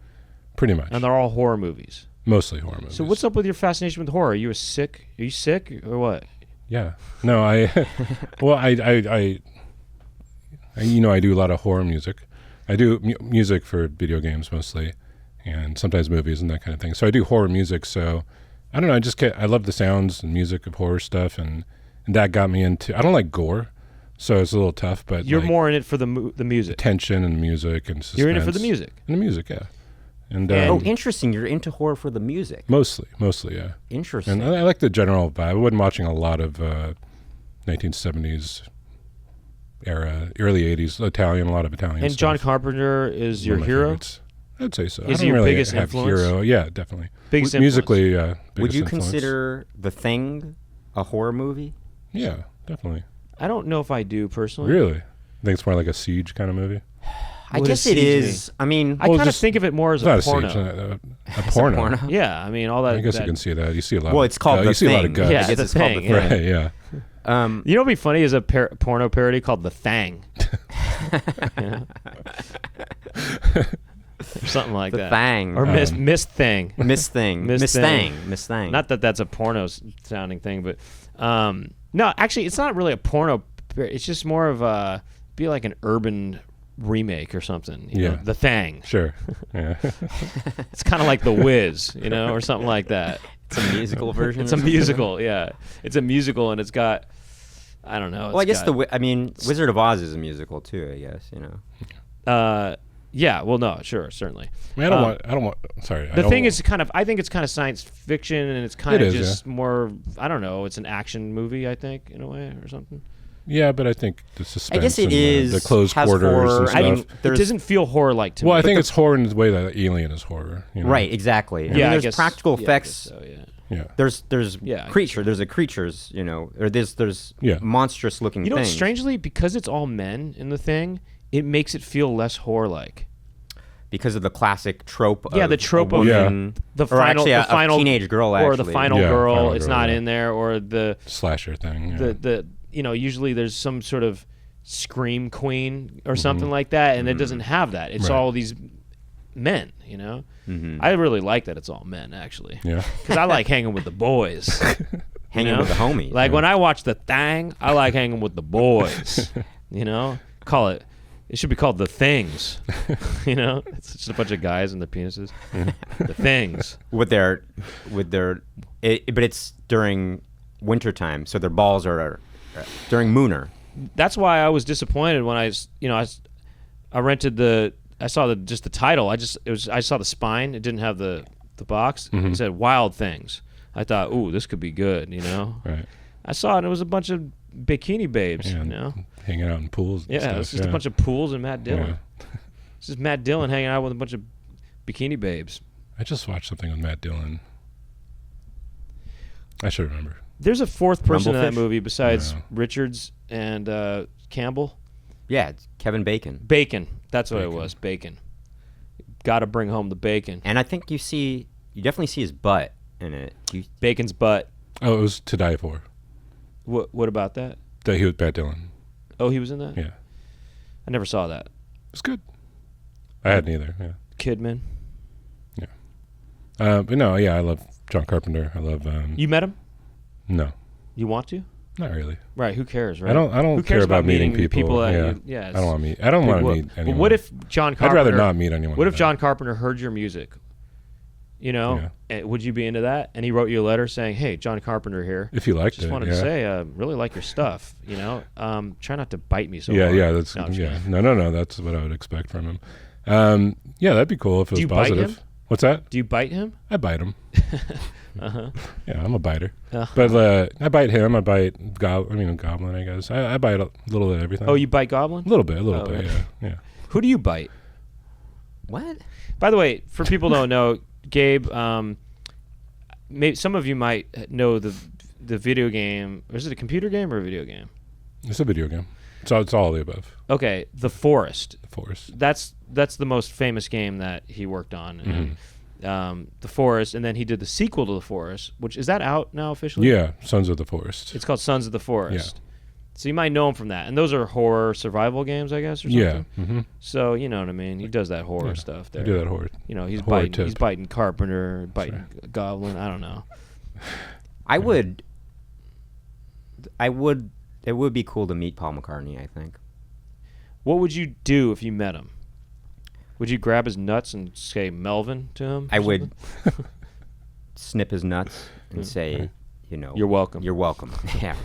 pretty much. and they're all horror movies. Mostly horror movies. So what's up with your fascination with horror? Are you sick or what? Yeah. No, well, I do a lot of horror music. I do music for video games mostly, and sometimes movies and that kind of thing. So I do horror music. So I don't know. I love the sounds and music of horror stuff, and that got me into. I don't like gore, so it's a little tough. But You're like, more in it for the music. tension and music and suspense. You're in it for the music. And the music, yeah. And Oh, interesting. You're into horror for the music. mostly, yeah. Interesting. And I like the general vibe. I wasn't watching a lot of 1970s era, early 80s Italian, a lot of Italian. And stuff. John Carpenter is your One of my hero. favorites. I'd say so. Is I he don't your really biggest have influence? hero. Yeah, definitely. Biggest influence. Musically, Would biggest you influence. consider The Thing a horror movie? Yeah, definitely. I don't know if I do personally. Really? I think it's more like a siege kind of movie. I What guess does it siege is. I mean, I Well, kind of just- think of it more as It's not a a porno. siege, a porno. porno. Yeah, I mean all that. I guess that, you can see that. You see a lot. Well, of, it's called you The see a lot of Thing. guts. Yeah, I guess it's a called The thing, yeah. Right. Yeah. You know what'd be funny is a porno parody called The Thang. Yeah. Or something like The that. Thang. Or Miss Thing. Miss Thing. Miss Miss Thing. Thing. Miss Thing. Not that that's a porno sounding thing, but no, actually, it's not really a porno. It's just more of a be like an urban remake or something. You know, Yeah. The Thang. Sure. Yeah. It's kind of like The Wiz, you know, or something like that. It's a musical version. It's a musical, yeah. It's a musical, and it's got, I don't know. Well, I guess got, Wizard of Oz is a musical too. I guess yeah. Well, no, sure, certainly. I mean, I don't want. Sorry. The thing is kind of, I think it's kind of science fiction, and it's kind It of is, just more, I don't know, it's an action movie, I think, in a way, or something. Yeah, but I think the suspense. I guess it and is the closed has quarters horror. and I stuff. mean, It there's doesn't feel horror-like to Well, me. I think it's horror in the way that Alien is horror. You know? right, exactly. I yeah, mean, I there's guess, practical yeah, I effects. guess so, yeah. Yeah. There's Yeah, I creature. There's a creatures. Or there's Yeah. monstrous looking. You know, things. strangely, because it's all men in the thing, it makes it feel less horror-like. because of the classic trope. Yeah, of the trope a of woman, the or final, actually the a final teenage girl, or the actually. final Yeah, girl. final It's girl, not yeah. in there, or the Slasher thing. Yeah. the usually there's some sort of scream queen or something like that, and it doesn't have that. It's Right. all these men. I really like that it's all men actually, yeah. because I like hanging with the boys. hanging know? with the homies. Like when I watch The Thang, I like hanging with the boys. Call it. It should be called The Things. It's just a bunch of guys and their penises. The Things. with their, but it's during wintertime, so their balls are during Mooner. That's why I was disappointed when I rented I saw just the title. I saw the spine. It didn't have the box. It said Wild Things. I thought, ooh, this could be good. Right. I saw it. And it was a bunch of bikini babes. Yeah, hanging out in pools. And Yeah, stuff, it's just a bunch of pools and Matt Dillon. Yeah. It's just Matt Dillon hanging out with a bunch of bikini babes. I just watched something with Matt Dillon. I should remember. There's a fourth person in that Rumblefish? movie besides No. Richards and Campbell. Yeah, it's Kevin Bacon. Bacon. That's what it Bacon. was. Bacon. Got to bring home the bacon. And I think you definitely see his butt in it. Bacon's butt. Oh, it was To Die For. What about that? That he was Matt Dillon. Oh, he was in that? Yeah. I never saw that. It's good. I hadn't either. Yeah. Kidman. But no, yeah, I love John Carpenter. I love. You met him? No, You want to? not really. Right. Who cares, right? I don't Who care cares about meeting people. that Yeah. you, yeah. I don't want to meet. I don't want to meet But anyone. what if John I'd Carpenter? rather not meet anyone. What if like John Carpenter heard your music? Would you be into that? And he wrote you a letter saying, "Hey, John Carpenter here. that. If you liked Just it, wanted yeah. to say, really like your stuff. Try not to bite me so yeah, hard." yeah, that's No, I'm just yeah. kidding. No, that's what I would expect from him. Yeah, that'd be cool if it Do was you bite positive. him? What's that? Do you bite him? I bite him. Uh-huh. Yeah, I'm a biter. Uh-huh. But I bite him. I bite Goblin. I guess I bite a little of everything. Oh, you bite Goblin? a little bit. Oh, Yeah, right. yeah. Who do you bite? What? By the way, for people who don't know, Gabe, maybe some of you might know the video game. Is it a computer game or a video game? It's a video game. It's all of the above. Okay, The Forest. The Forest. That's the most famous game that he worked on. And, The Forest, and then he did the sequel to The Forest, which is that out now officially? Yeah, Sons of the Forest. It's called Sons of the Forest. So you might know him from that. And those are horror survival games, I guess, or something. Yeah. Mm-hmm. So you know what I mean. He does that horror Yeah, stuff I there. do that horror. He's horror biting. tip. He's biting Carpenter, biting Goblin. I don't know. It would be cool to meet Paul McCartney, I think. What would you do if you met him? Would you grab his nuts and say Melvin to him? I or would snip his nuts and say, you know, You're welcome. You're welcome. Yeah.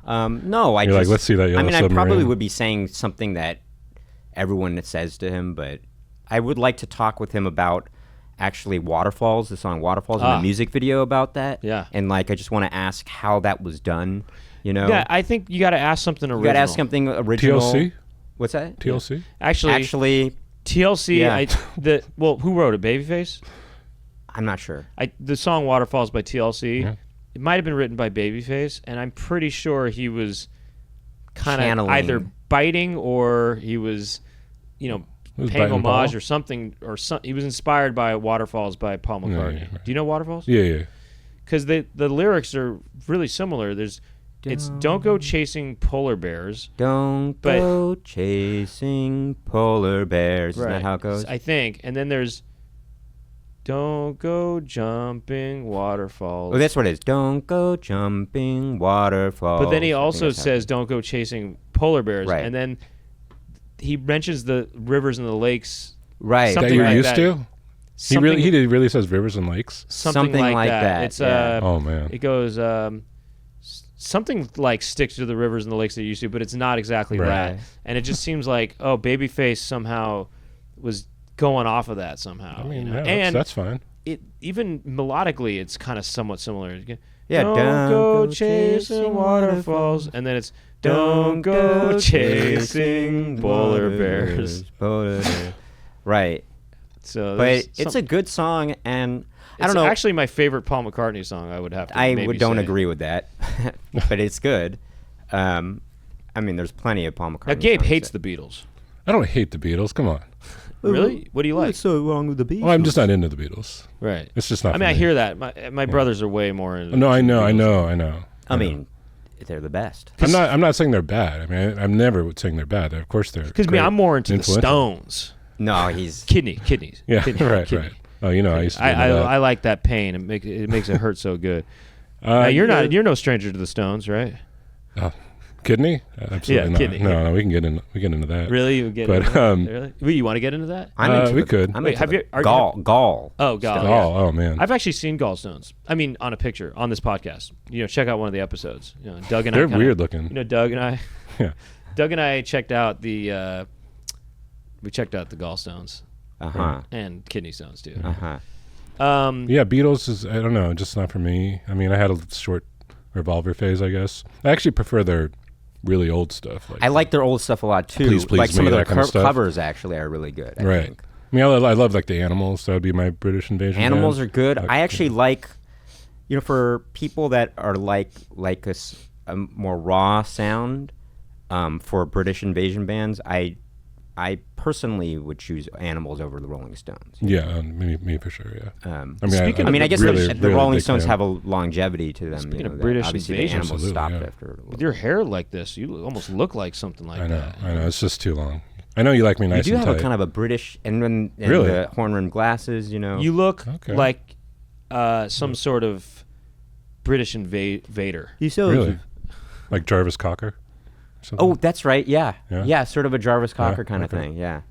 No, I You're just. like, let's see that yellow I mean, I submarine. probably would be saying something that everyone says to him, but I would like to talk with him about actually Waterfalls, the song Waterfalls, and the music video about that. Yeah. And like, I just want to ask how that was done. You know. Yeah, I think you got to ask something original. You got to ask something original. TLC? What's that? TLC? Actually, TLC. Yeah. Who wrote it? Babyface. I'm not sure. The song Waterfalls by TLC. Yeah. It might have been written by Babyface, and I'm pretty sure he was kind of Channeling. either biting or he was, Was paying biting homage Paul? or something. He was inspired by Waterfalls by Paul McCartney. yeah. Do you know Waterfalls? Yeah. Because the lyrics are really similar. It's don't go chasing polar bears. Don't But- go chasing polar bears. Isn't Right. that how it goes? I think. And then there's don't go jumping waterfalls. Oh, that's what it is. Don't go jumping waterfalls. But then he I think also that's how it says don't go chasing polar bears. Right. And then he mentions the rivers and the lakes. right. something That you're like used that. to? He really says rivers and lakes? Something like that. It's yeah. Oh, man. It goes something like sticks to the rivers and the lakes that you used to, but it's not exactly Right. that. And it just seems like Babyface somehow was going off of that somehow. I mean, you know? yeah, and that's fine. it even melodically, it's kind of somewhat similar. Yeah, don't go chasing waterfalls, and then it's don't go chasing polar bears. Polar bears. Right. So, But there's it's a good song, and I it's don't know. actually my favorite Paul McCartney song. I would have to. I maybe don't say. agree with that, but it's good. I mean, there's plenty of Paul McCartney. Now Gabe songs hates that- the Beatles. I don't hate the Beatles. Come on. Really? What do you like? What's so wrong with the Beatles? Well, I'm just not into the Beatles. Right. It's just not I for mean, I me. hear that. My brothers are way more into No, I the know. Beatles. I mean, they're the best. I'm not saying they're bad. I mean, I'm never saying they're bad. Of course they're Because great I'm more into the influential. Stones. No, he's Kidneys. Yeah, Kidney, right. Oh, you know, I used to do that. I like that pain. It makes it hurt so good. Now, you're no stranger to the Stones, right? Kidney? Absolutely Yeah, not. kidney, No, yeah. no, we can get into that. Really? You get But, into that? um, Really? Wait, you want to get into that? I'm into we the- could. I'm Wait, into have the you- are you- Gall. Oh God. Oh man. I've actually seen gallstones. I mean, on a picture on this podcast. Check out one of the episodes. Doug and They're I. Kinda, weird looking. Doug and I. Yeah. Doug and I checked out the. We checked out the gallstones and kidney stones too. Yeah, Beatles is, I don't know, just not for me. I mean, I had a short Revolver phase, I guess. I actually prefer their really old stuff. I like their old stuff a lot too. Please like some Me, of their that kind of stuff. covers actually are really good. I Right. think. I mean, I love like the Animals. That would be my British Invasion. Animals band. are good. Like, I actually like, for people that are like a more raw sound, for British Invasion bands, I personally would choose Animals over the Rolling Stones. Yeah, me for sure. Yeah. I mean, Speaking I mean, I guess really, the really Rolling big Stones fan. have a longevity to them. Speaking of that British obviously Invasion, the Animals absolutely, stopped yeah. after. A little With your hair like this, you almost look like something like I know. that. I know. It's just too long. I know you like me nice You do and have tight. a kind of a British, and Really? the horn rimmed glasses. You look Okay. like some sort of British invader. You so Really? Like Jarvis Cocker? or something? Oh, that's right. Yeah. Yeah? Yeah, sort of a Jarvis Cocker Yeah, kind of okay. thing. Yeah.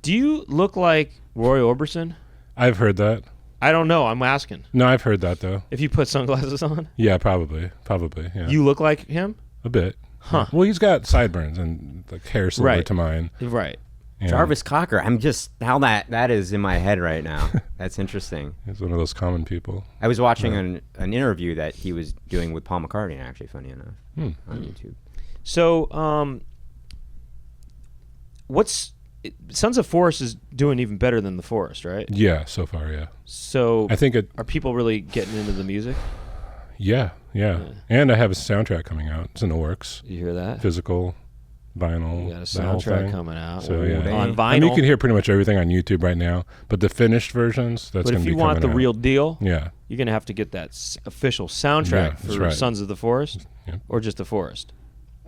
Do you look like Roy Orbison? I've heard that. I don't know. I'm asking. No, I've heard that though. If you put sunglasses on, Yeah, probably. Yeah. you look like him? A bit. Huh. Well, he's got sideburns and like hair similar Right. to mine. Right. and Jarvis Cocker. I'm just how that is in my head right now. That's interesting. He's one of those common people. I was watching an interview that he was doing with Paul McCartney. Actually, funny enough, on YouTube. So, Sons of Forest is doing even better than The Forest, right? Yeah, so far, yeah. So, I think it. are people really getting into the music? Yeah. And I have a soundtrack coming out. It's in the works. You hear that? Physical, vinyl. You got a that whole soundtrack thing. coming out. So Ooh, yeah, dang. On vinyl. I mean, you can hear pretty much everything on YouTube right now, but the finished versions, that's but going if to be you want the coming out. real deal, Yeah. you're going to have to get that official soundtrack Yeah, that's for right. Sons of the Forest, Yep. or just The Forest.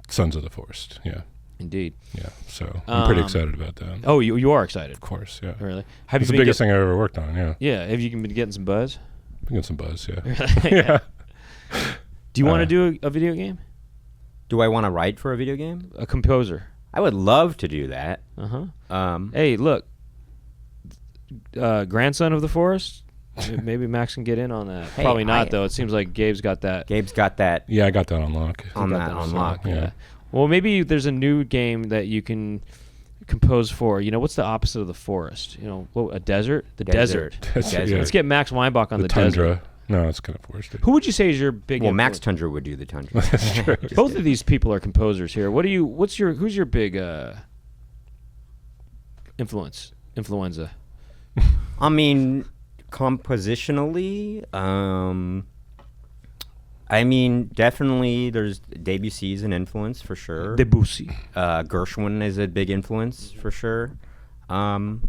Sons of the Forest. Yeah. Indeed. Yeah. So I'm pretty Um, excited about that. Oh, you are excited. Of course. Yeah. Really? Have It's the you been biggest thing I've ever worked on. Yeah. Yeah. Have you been getting some buzz? We get some buzz. Yeah. Yeah. Do you want to do a video game? Do I want to write for a video game? A composer. I would love to do that. Hey, look. Grandson of the Forest. Maybe Max can get in on that. Hey, Probably not, though. It seems like Gabe's got that. Gabe's got that Yeah, I got that on lock. on lock. Yeah. Well, maybe there's a new game that you can compose for. What's the opposite of the forest? A desert? The desert. Desert, yeah. Let's get Max Weinbach on the tundra. desert. No, it's kind of forested. Who would you say is your big? Well, Max influence? Tundra would do the Tundra. That's true. Both of these people are composers here. Who's your big influenza? I mean, compositionally, definitely there's Debussy's an influence for sure. Debussy. Gershwin is a big influence for sure. And,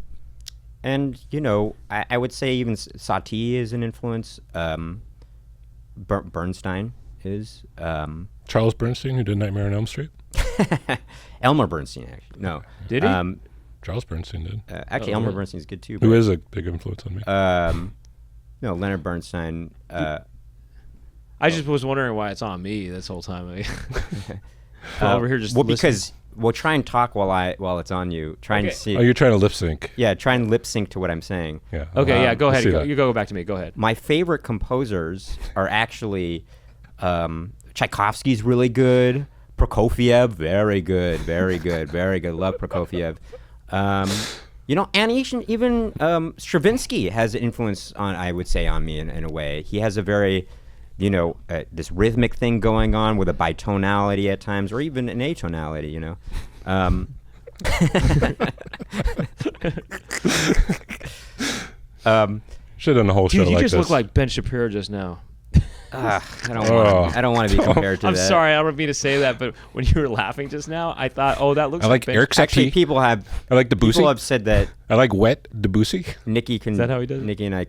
I would say even Satie is an influence. Bernstein is. Charles Bernstein, who did Nightmare on Elm Street. Elmer Bernstein, actually. No. Did he? Charles Bernstein did. Actually, Elmer Bernstein's good too. Who is a big influence on me. No, Leonard Bernstein. I just was wondering why it's on me this whole time. Over here just listening. Because we'll try and talk while it's on you. Try and see. Oh, you're trying to lip sync. Yeah, try and lip sync to what I'm saying. Yeah. Okay, yeah, go I ahead. see that. You go back to me. Go ahead. My favorite composers are actually Tchaikovsky's really good. Prokofiev, very good. Love Prokofiev. And even Stravinsky has an influence I would say, on me in a way. He has a very, this rhythmic thing going on with a bitonality at times, or even an atonality, Should have done a whole show Dude, you like just this. look like Ben Shapiro just now. I don't want to be compared to I'm that. sorry, I don't mean to say that, but when you were laughing just now, I thought, that looks I like Ben. Eric Actually, Satie. people have said that I like Wet Debussy. Nicky can. Is that how he does it? Nicky and I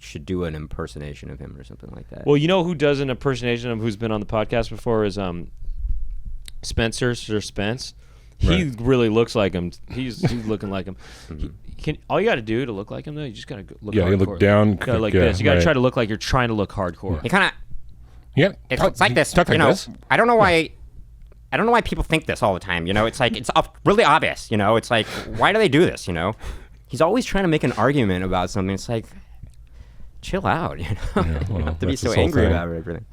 should do an impersonation of him or something like that. Well, who does an impersonation of who's been on the podcast before is Spencer, Sir Spence. He really looks like him. He's looking like him. All you got to do to look like him, though, you just got to look. Yeah, you look down. You gotta like this. You got to try to look like you're trying to look hardcore. He kind of. Yeah, It's like this. Talk like this. I don't know why people think this all the time. It's like it's really obvious. It's like, why do they do this? He's always trying to make an argument about something. It's like, chill out. Yeah, You don't have to be so angry about everything.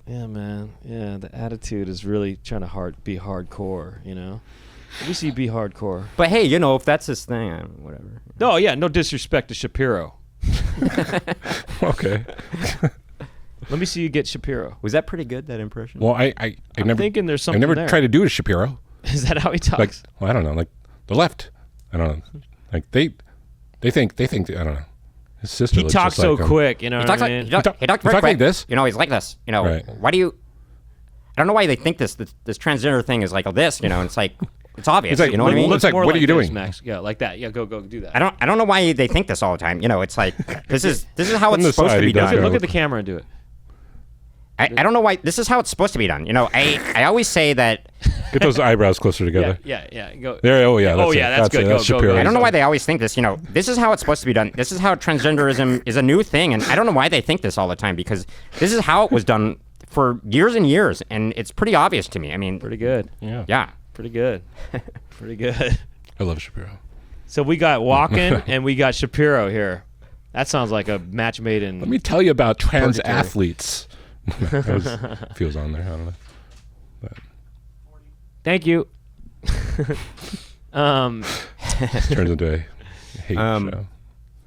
Yeah, man. Yeah, the attitude is really trying to be hardcore. At least you be hardcore. But hey, if that's his thing, whatever. No, yeah, no disrespect to Shapiro. Okay. Let me see you get Shapiro. Was that pretty good, that impression? Well, I'm never thinking there's something I never there. tried to do a Shapiro. Is that how he talks? Like, I don't know, like the left. I don't know. Like they think I don't know. His sister. He looks talks just so like him. quick, you know He what talks I like mean? he talks very talk quick. like this. He's like this. Right. Why do you? I don't know why they think this transgender thing is like this. And it's like it's obvious. It's like, you know what I mean? It's like, More what are you this, doing? Max? Yeah, like that. Yeah, go do that. I don't know why they think this all the time. It's like this is how From it's the supposed side, to he be does done. go. Look at the camera and do it. I don't know why this is how it's supposed to be done. I always say that. Get those eyebrows closer together. Yeah. Go. There. Oh yeah. That's it. that's good. That's Go. Shapiro. I don't know why they always think this. This is how it's supposed to be done. This is how transgenderism is a new thing, and I don't know why they think this all the time because this is how it was done for years and years, and it's pretty obvious to me. I mean, Pretty good. yeah. Pretty good. Pretty good. I love Shapiro. So we got Walken and we got Shapiro here. That sounds like a match made in. Let me tell you about trans Purgatory. athletes. Feels on there. I don't know. But Thank you. turns into a hate show.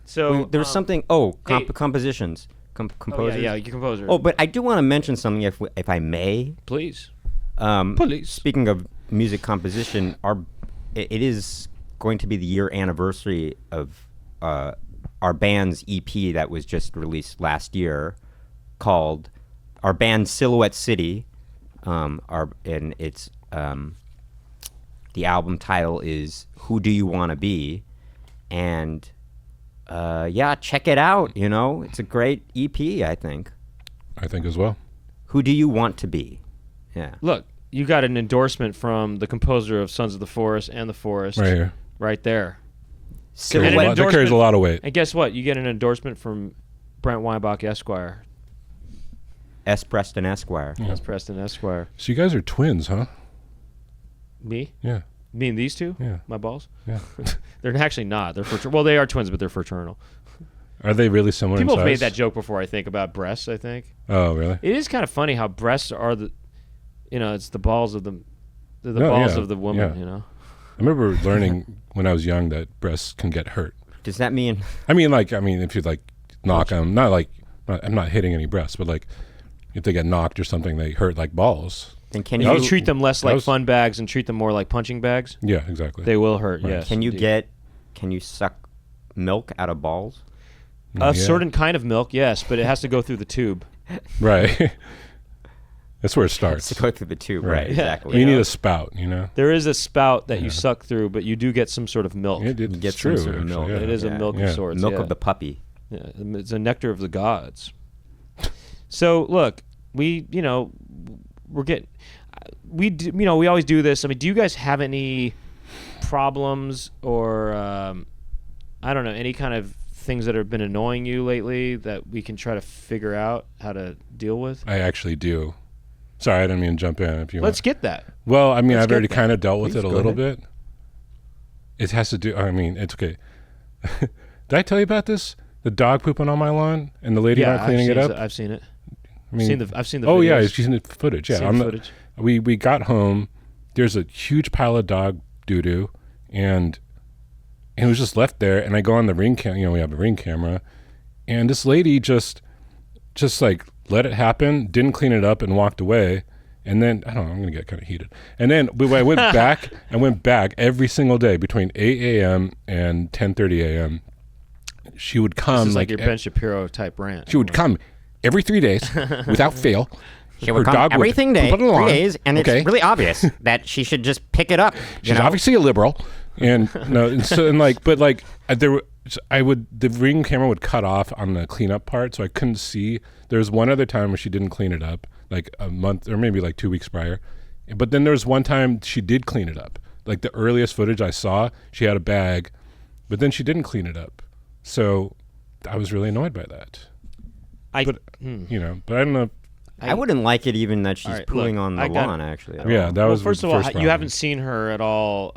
So There was something. Compositions. Composers. Yeah, you composer. Oh, but I do want to mention something, if I may. please. Please. Speaking of music composition, it is going to be the year anniversary of our band's EP that was just released last year, called our band Silhouette City. The album title is "Who Do You Want to Be," and check it out. It's a great EP. I think. I think as well. Who do you want to be? Yeah. Look, you got an endorsement from the composer of Sons of the Forest and the Forest. Right here. Right there. Carries And a an lot- that carries a lot of weight. And guess what? You get an endorsement from Brent Weinbach Esquire. S. Preston Esquire. That's Preston Esquire. So you guys are twins, huh? Me? Yeah. Me and these two? Yeah. My balls? Yeah. They're actually not. They're fraternal. Well, they are twins, but they're fraternal. Are they really similar People in have size? made that joke before, I think, about breasts, I think. Oh, really? It is kind of funny how breasts are it's the balls of the balls of the woman, I remember learning when I was young that breasts can get hurt. Does that mean? I mean, if you like knock them, I'm not hitting any breasts, but like if they get knocked or something, they hurt like balls. Then can If you you treat them less like fun bags and treat them more like punching bags, Yeah, exactly. they will hurt. Right. Yes. Can you suck milk out of balls? A certain kind of milk, yes, but it has to go through the tube. Right. That's where it starts. To go through the tube, Right. right? Yeah. Exactly. You need a spout, There is a spout that you suck through, but you do get some sort of milk. It's You get true, some sort of actually, milk. yeah. It is a milk of sorts. Milk yeah. of the puppy. Yeah, it's a nectar of the gods. So look, we always do this. I mean, do you guys have any problems or I don't know, any kind of things that have been annoying you lately that we can try to figure out how to deal with? I actually do. Sorry, I didn't mean to jump in. If you Let's want. get that. Well, I mean, let's I've get already that. kind of dealt with Please it a go little ahead. bit. It has to do. I mean, it's okay. Did I tell you about this? The dog pooping on my lawn and the lady not cleaning it up. I've seen it. I mean, I've seen the. oh yeah, videos. she's in the footage. Yeah, Seen the footage. We got home. There's a huge pile of dog doo doo, and it was just left there. And I go on the Ring cam. We have a Ring camera, and this lady just like let it happen, didn't clean it up, and walked away. And then I don't know. I'm gonna get kind of heated. And then when I went back, every single day between 8 a.m. and 10:30 a.m. She would come. This is like your Ben Shapiro type rant. She would come every 3 days without fail. She would Her come dog every would thing day, poop on the lawn. 3 days, and Okay. it's really obvious that she should just pick it up. She's obviously a liberal, and the Ring camera would cut off on the cleanup part, so I couldn't see. There was one other time where she didn't clean it up, like a month or maybe like 2 weeks prior, but then there was one time she did clean it up. Like the earliest footage I saw, she had a bag, but then she didn't clean it up. So I was really annoyed by that. But I don't know. I wouldn't like it even that she's All right, pooing look, on the lawn. Actually, Yeah, that was first the of all, first you problem. haven't seen her at all.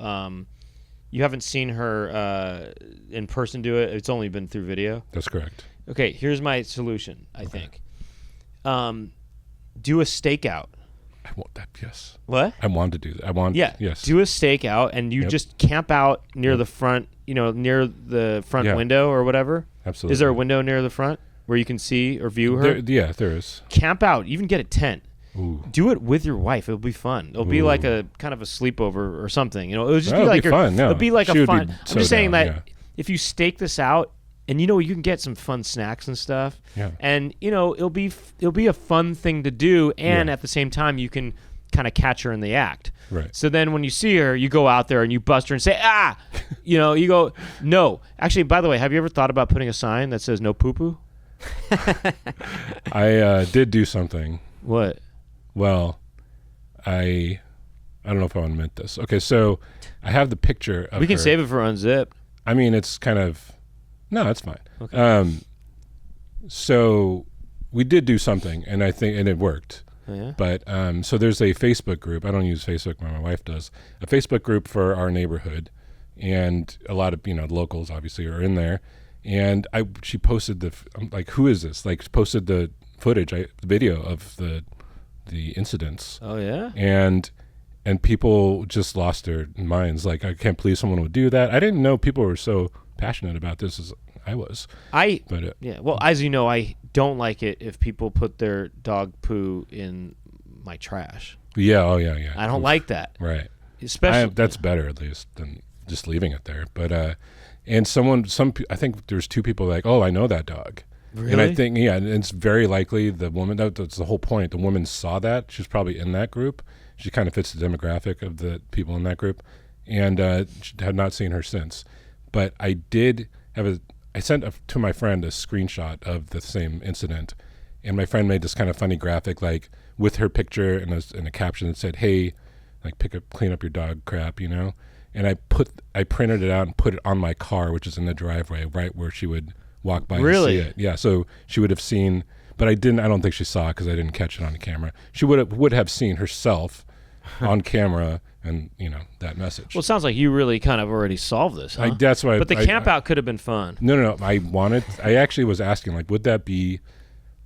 You haven't seen her in person do it. It's only been through video. That's correct. Okay, here's my solution. I think, do a stakeout. I want that. Yes. What? I want to do that. Yes. Do a stakeout, and you just camp out near the front. Near the front window or whatever. Absolutely. Is there a window near the front where you can see or view her? There is. Camp out. Even get a tent. Ooh. Do it with your wife. It'll be fun. It'll be like a kind of a sleepover or something. It'll just That'll be like be fun. No, it'll be like she a would be fun. I'm so just saying down, that if you stake this out, and you can get some fun snacks and stuff. Yeah. And it'll be a fun thing to do, and at the same time you can kind of catch her in the act. Right. So then when you see her, you go out there and you bust her and say, ah, you go, no. Actually, by the way, have you ever thought about putting a sign that says no poo-poo? I did do something. What? Well, I don't know if I want to admit this. Okay, so I have the picture of We can her. save it for Unzip. I mean, it's kind of it's fine. Okay. So we did do something, and I think it worked. Oh, yeah? But so there's a Facebook group. I don't use Facebook, but my wife does. A Facebook group for our neighborhood, and a lot of locals obviously are in there. And she posted I'm like, who is this? Like, posted the footage, the video of the incidents. Oh yeah. And people just lost their minds. Like, I can't believe someone would do that. I didn't know people were so passionate about this as I was. Well, as you know, I don't like it if people put their dog poo in my trash. Yeah. Oh yeah. Yeah. I don't like that. Right. Especially that's better at least than just leaving it there. But and I think there's two people like, oh, I know that dog. Really? And I think and it's very likely the woman. That's the whole point. The woman saw that. She's probably in that group. She kind of fits the demographic of the people in that group, and she had not seen her since. But I did have I sent to my friend a screenshot of the same incident, and my friend made this kind of funny graphic, like with her picture and a caption that said, "Hey, like clean up your dog crap," And I printed it out and put it on my car, which is in the driveway, right where she would walk by and see it. Yeah, so she would have seen, but I don't think she saw it because I didn't catch it on camera. She would have seen herself on camera and that message. Well, it sounds like you really kind of already solved this, huh? That's why. But the camp out could have been fun. No. I actually was asking, like, would that be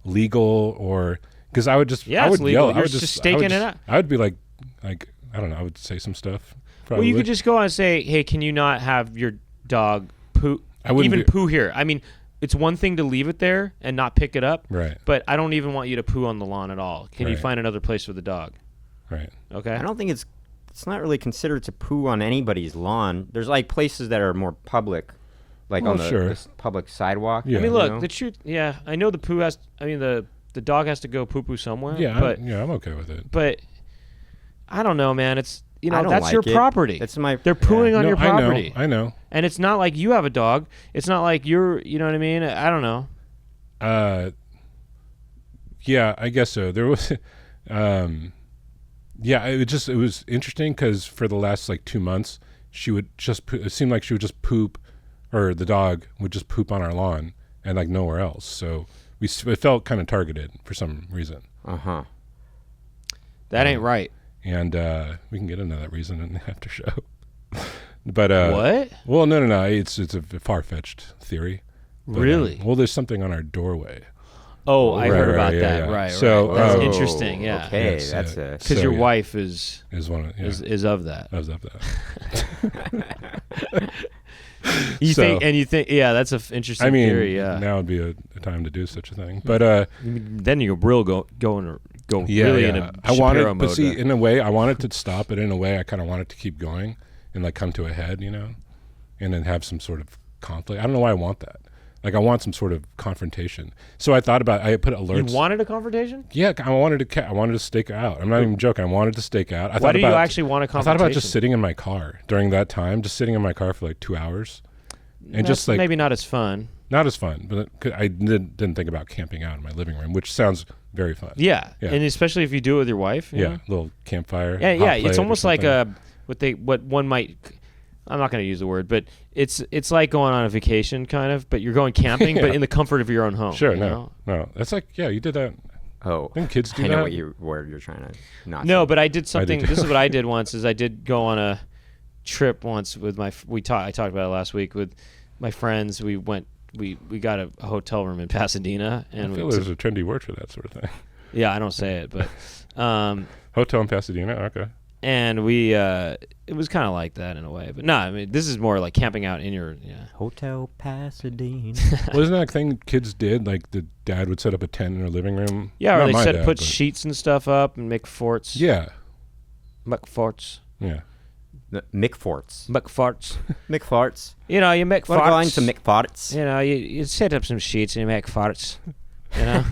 legal or because I would just Yeah, I would it's legal. yell. You're just staking it out. I would be like I don't know. I would say some stuff. Probably. Well, you could just go on and say, "Hey, can you not have your dog poo? Poo here." I mean, it's one thing to leave it there and not pick it up, right? But I don't even want you to poo on the lawn at all. Can you Right. find another place for the dog? Right. Okay. I don't think it's not really considered to poo on anybody's lawn. There's like places that are more public, like on the public sidewalk. Yeah. I mean, look, the truth. Yeah, I know the poo has. I mean, the dog has to go poo poo somewhere. Yeah. but I'm okay with it. But I don't know, man. It's I don't that's like your it. property. That's my. They're pooing on your property. I know. And it's not like you have a dog. It's not like you're. You know what I mean? I don't know. Yeah, I guess so. There was, yeah, it was interesting because for the last like 2 months, she would just, it seemed like she would just poop, or the dog would just poop on our lawn and like nowhere else. So it felt kind of targeted for some reason. Uh-huh. That ain't right. And we can get into that reason in the after show. But what? Well, no. It's a far-fetched theory. But, really? Well, there's something on our doorway. Oh, I heard about that. Yeah. Right. So that's interesting. Yeah. Okay, Yes, that's because your wife is one of is of that. I was of that. You think yeah, that's an interesting theory. Yeah. Now would be a time to do such a thing. But then you're real go yeah, really yeah. in a I wanted, Shapiro but mode. see, in a way, I wanted to stop it. In a way, I kind of wanted to keep going and like come to a head, and then have some sort of conflict. I don't know why I want that. Like I want some sort of confrontation. So I thought about. I put alerts. You wanted a confrontation? Yeah, I wanted to stake out. I'm not even joking. I wanted to stake out. Why do you actually want a confrontation? I thought about just sitting in my car during that time, just sitting in my car for like 2 hours, and That's just like maybe not as fun. Not as fun, but I didn't think about camping out in my living room, which sounds very fun. Yeah, and especially if you do it with your wife. You know? Little campfire. Yeah. It's almost like what one might. I'm not going to use the word, but it's like going on a vacation, kind of. But you're going camping, but in the comfort of your own home. Sure. No. That's like you did that. Oh, I think kids do that. I know what you're trying to not. No, say. but I did something. This is what I did once. Is I did go on a trip once with I talked about it last week with my friends. We went. We got a hotel room in Pasadena, and I feel there's a trendy word for that sort of thing. Yeah, I don't say it, but hotel in Pasadena. Okay. And we it was kind of like that in a way, but no, I mean this is more like camping out in your Hotel Pasadena. Well, isn't that a thing kids did? Like the dad would set up a tent in their living room. Yeah, or they put sheets and stuff up and make forts. Yeah. McForts. Yeah. McForts. McForts. McForts. You know, you make We're farts. going to McForts. You know, you set up some sheets and you make farts. You know,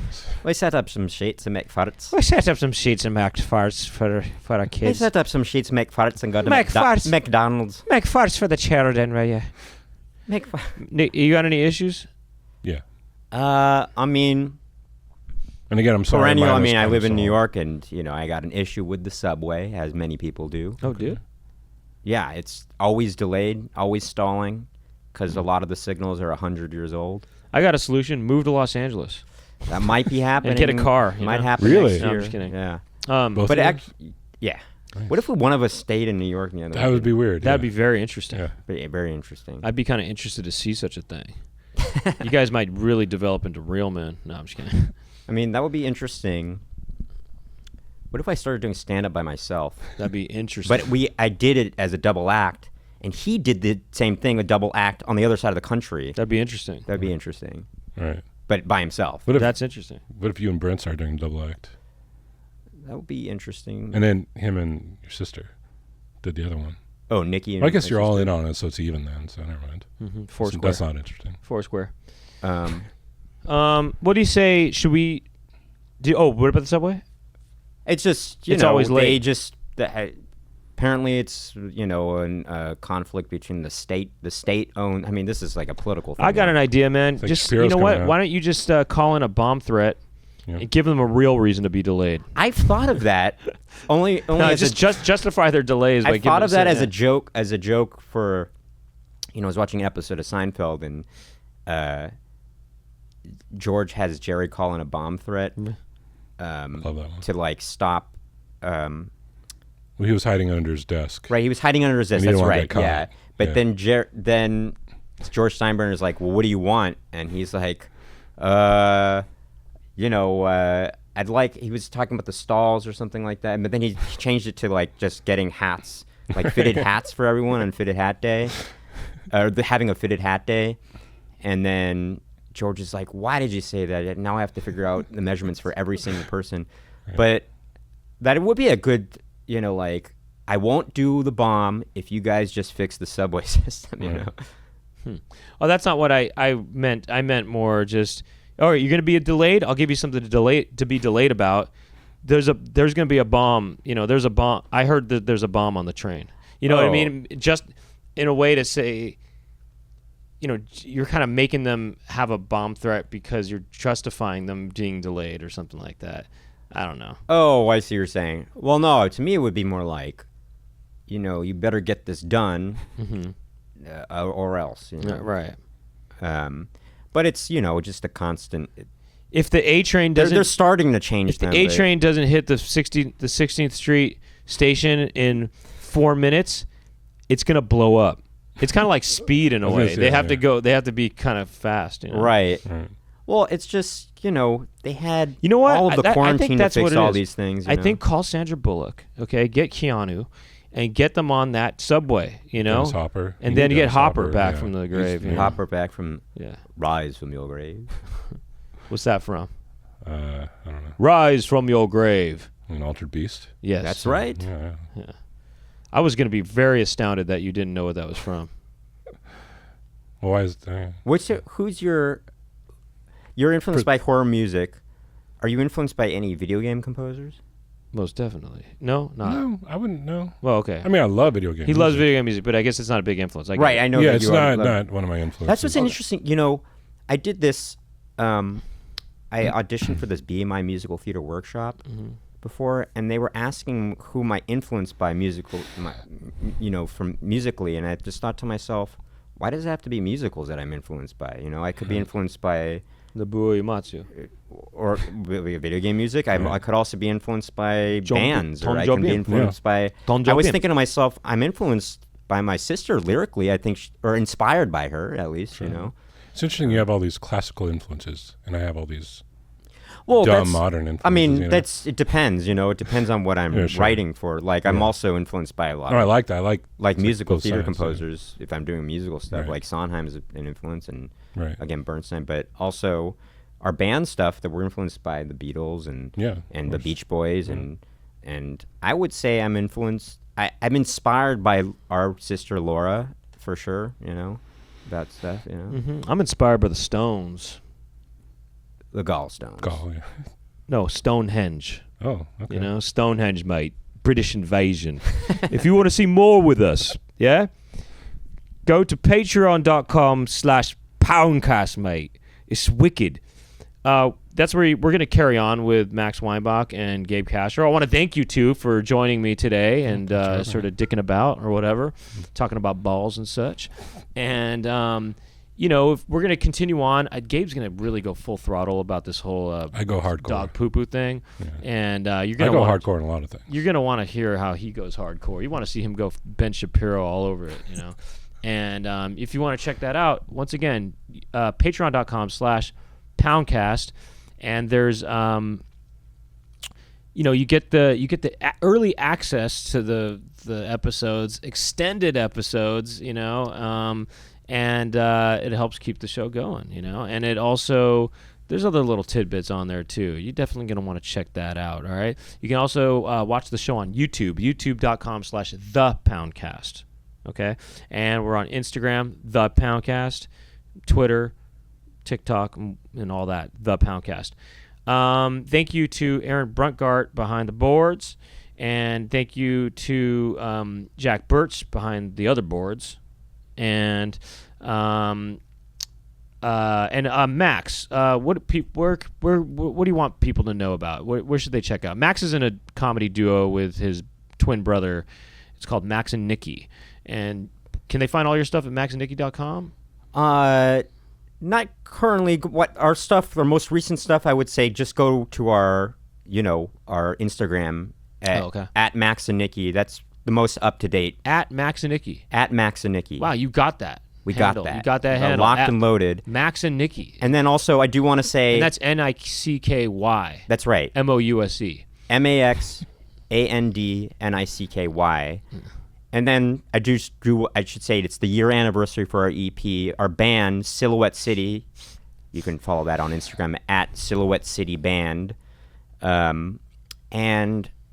we set up some sheets and make farts. We set up some sheets and make farts for our kids. We set up some sheets, make farts, and go to McDonald's. Make farts for the children, will you? Make farts. You got any issues? Yeah. I mean. And again, I'm sorry. Perennial. I mean, I live in New York, and I got an issue with the subway, as many people do. Oh, dude. Yeah, it's always delayed, always stalling, because a lot of the signals are 100 years old. I got a solution. Move to Los Angeles. That might be happening. And get a car. Might happen really? next year. No, I'm just kidding. Yeah. But actually, yeah. Nice. What if one of us stayed in New York? And the other that would be weird. That'd be very interesting. Yeah. Very interesting. I'd be kind of interested to see such a thing. You guys might really develop into real men. No, I'm just kidding. I mean, that would be interesting. What if I started doing stand-up by myself? That'd be interesting. But I did it as a double act, and he did the same thing, a double act on the other side of the country. That'd be interesting. That'd be interesting. All right. But by himself. That's interesting. What if you and Brent started doing double act? That would be interesting. And then him and your sister did the other one. Oh, Nicky. And I guess you're all in on it, so it's even then. So never mind. Mm-hmm. Foursquare. That's not interesting. Foursquare. What do you say? Should we do? Oh, what about the subway? It's just it's always late. Apparently it's a conflict between the state owned. I mean, this is like a political thing. I got an idea, man. Like just Shapiro's what? Why don't you just call in a bomb threat and give them a real reason to be delayed? I've thought of that. only no, just justify their delays. I thought of that as a joke for. I was watching an episode of Seinfeld and George has Jerry call in a bomb threat. Love that one. To like stop. Well, he was hiding under his desk. Right, he was hiding under his desk. And he That's didn't want to right. get caught. Yeah, but Yeah. then George Steinbrenner is like, well, what do you want? And he's like, I'd like. He was talking about the stalls or something like that. But then he changed it to like just getting hats, like fitted hats for everyone on Fitted Hat Day, or having a fitted hat day. And then George is like, why did you say that? Now I have to figure out the measurements for every single person. Right. But that it would be a good, like, I won't do the bomb if you guys just fix the subway system, you know? Oh, that's not what I meant. I meant more just, all right, you're going to be delayed? I'll give you something to be delayed about. There's going to be a bomb. There's a bomb. I heard that there's a bomb on the train. You know what I mean? Just in a way to say, you're kind of making them have a bomb threat because you're justifying them being delayed or something like that. I don't know. Oh, I see what you're saying. Well, no, to me it would be more like, you better get this done, or else. Right. But it's, just a constant. If the A train doesn't, they're starting to change. If the A train doesn't hit the 16th Street station in 4 minutes, it's gonna blow up. It's kind of like speed in a way. They have to go. They have to be kind of fast. Right. Well, it's just they had what? all of the quarantine to fix all is. These things. I think call Sandra Bullock. Okay, get Keanu, and get them on that subway. Dennis Hopper. And then you get Hopper back from the grave. Hopper back from Rise from your grave. What's that from? I don't know. Rise from your grave. An Altered Beast? Yes. That's right. Yeah. I was going to be very astounded that you didn't know what that was from. Well, why is it? Who's your... You're influenced by horror music. Are you influenced by any video game composers? Most definitely. No, not. No, I wouldn't know. Well, okay. I mean, I love video games. He loves video game music, but I guess it's not a big influence. Right, I know. Yeah, that it's not one of my influences. That's what's interesting. I did this... I auditioned for this BMI musical theater workshop before, and they were asking who my influence by from musically, and I just thought to myself, why does it have to be musicals that I'm influenced by? I could be influenced by Nobuo Uematsu or video game music. I could also be influenced by bands, or I can be influenced by. I was thinking to myself, I'm influenced by my sister lyrically. I think, or inspired by her at least. It's interesting you have all these classical influences, and I have all these dumb modern influences. I mean, it depends, It depends on what I'm writing for. Like, I'm also influenced by a lot. Oh, I like that. I like musical theater composers. If I'm doing musical stuff, like Sondheim is an influence, and again Bernstein, but also our band stuff that we're influenced by the Beatles and the Beach Boys, and I would say I'm influenced. I'm inspired by our sister Laura for sure. That stuff, I'm inspired by the Stones. The Gallstones. No, Stonehenge. Oh, okay. Stonehenge, mate. British invasion. If you want to see more with us, go to patreon.com/Poundcast, mate. It's wicked. That's where we're going to carry on with Max Weinbach and Gabe Castro. I want to thank you two for joining me today and sort of dicking about or whatever, talking about balls and such. And, if we're going to continue on, Gabe's going to really go full throttle about this whole I go hardcore. Dog poo-poo thing. Yeah. And you're going to go hardcore in a lot of things. You're going to want to hear how he goes hardcore. You want to see him go Ben Shapiro all over it, And if you want to check that out, once again, patreon.com/Poundcast. And there's you get the early access to the episodes, extended episodes, and it helps keep the show going, and it also, there's other little tidbits on there too. You're definitely going to want to check that out. All right. You can also watch the show on YouTube, youtube.com/ThePoundcast. Okay. And we're on Instagram, The Poundcast, Twitter, TikTok, and all that, The Poundcast. Thank you to Aaron Bruntgart behind the boards, and thank you to Jack Birch behind the other boards, and Max. What do you want people to know about? Where should they check out? Max is in a comedy duo with his twin brother. It's called Max and Nicky. And can they find all your stuff at maxandnicky.com? Not currently. What our stuff, our most recent stuff, I would say just go to our Instagram Okay. At Max and Nicky. That's the most up to date. At Max and Nicky. At Max and Nicky. Wow, you got that. We handle. got that. You got that The handle. locked At and loaded. Max and Nicky. And then also, I do want to say. And that's Nicky. That's right. MOUSE. MAXANDNICKY. And then I should say it's the year anniversary for our EP. Our band, Silhouette City. You can follow that on Instagram at Silhouette City Band. And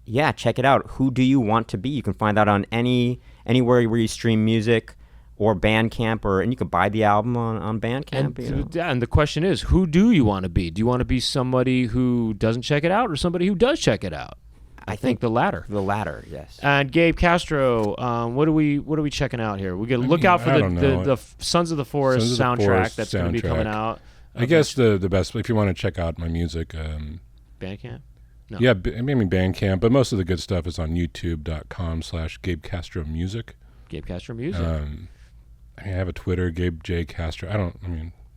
yeah, check it out. Who Do You Want to Be? You can find that on anywhere where you stream music or Bandcamp, and you can buy the album on Bandcamp. And the question is, who do you want to be? Do you want to be somebody who doesn't check it out or somebody who does check it out? I think the latter. The latter, yes. And Gabe Castro, what are we checking out here? We got to look out for the Sons of the Forest soundtrack that's going to be coming out. I guess the best, if you want to check out my music. Bandcamp? No. Yeah, maybe Bandcamp, but most of the good stuff is on youtube.com/Gabe Castro Music. Gabe Castro Music. I have a Twitter, Gabe J. Castro.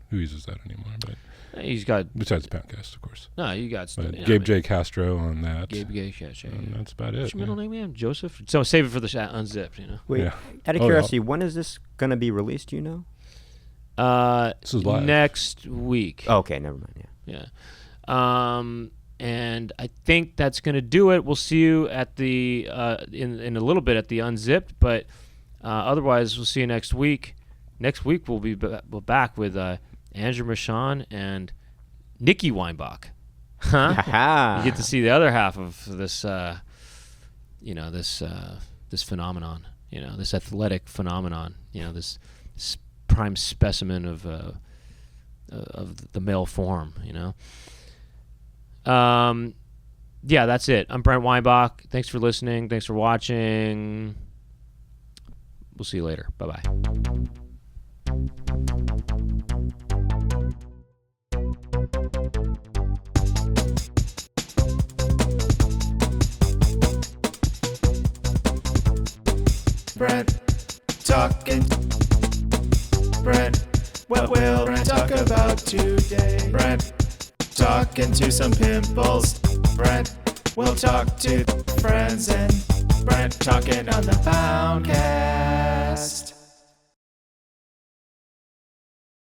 Who uses that anymore? But he's got besides Poundcast, of course. No, you got Gabe J. Castro on that. Gabe J. Castro. And that's about it. What's your middle name, man? Joseph. So save it for the Unzipped. Wait, out of curiosity, when is this gonna be released? Do you know? This is live next week. Oh, okay, never mind. Yeah. And I think that's gonna do it. We'll see you at the in a little bit at the Unzipped, but otherwise we'll see you next week. Next week we'll be back with Andrew Michon and Nicky Weinbach. Huh? You get to see the other half of this, this phenomenon. This athletic phenomenon. This prime specimen of the male form. Yeah, that's it. I'm Brent Weinbach. Thanks for listening. Thanks for watching. We'll see you later. Bye-bye. Brent talking. Brent, what will Brent talk about today? Brent talking to some pimples. Brent will talk to friends, and Brent talking on the Poundcast.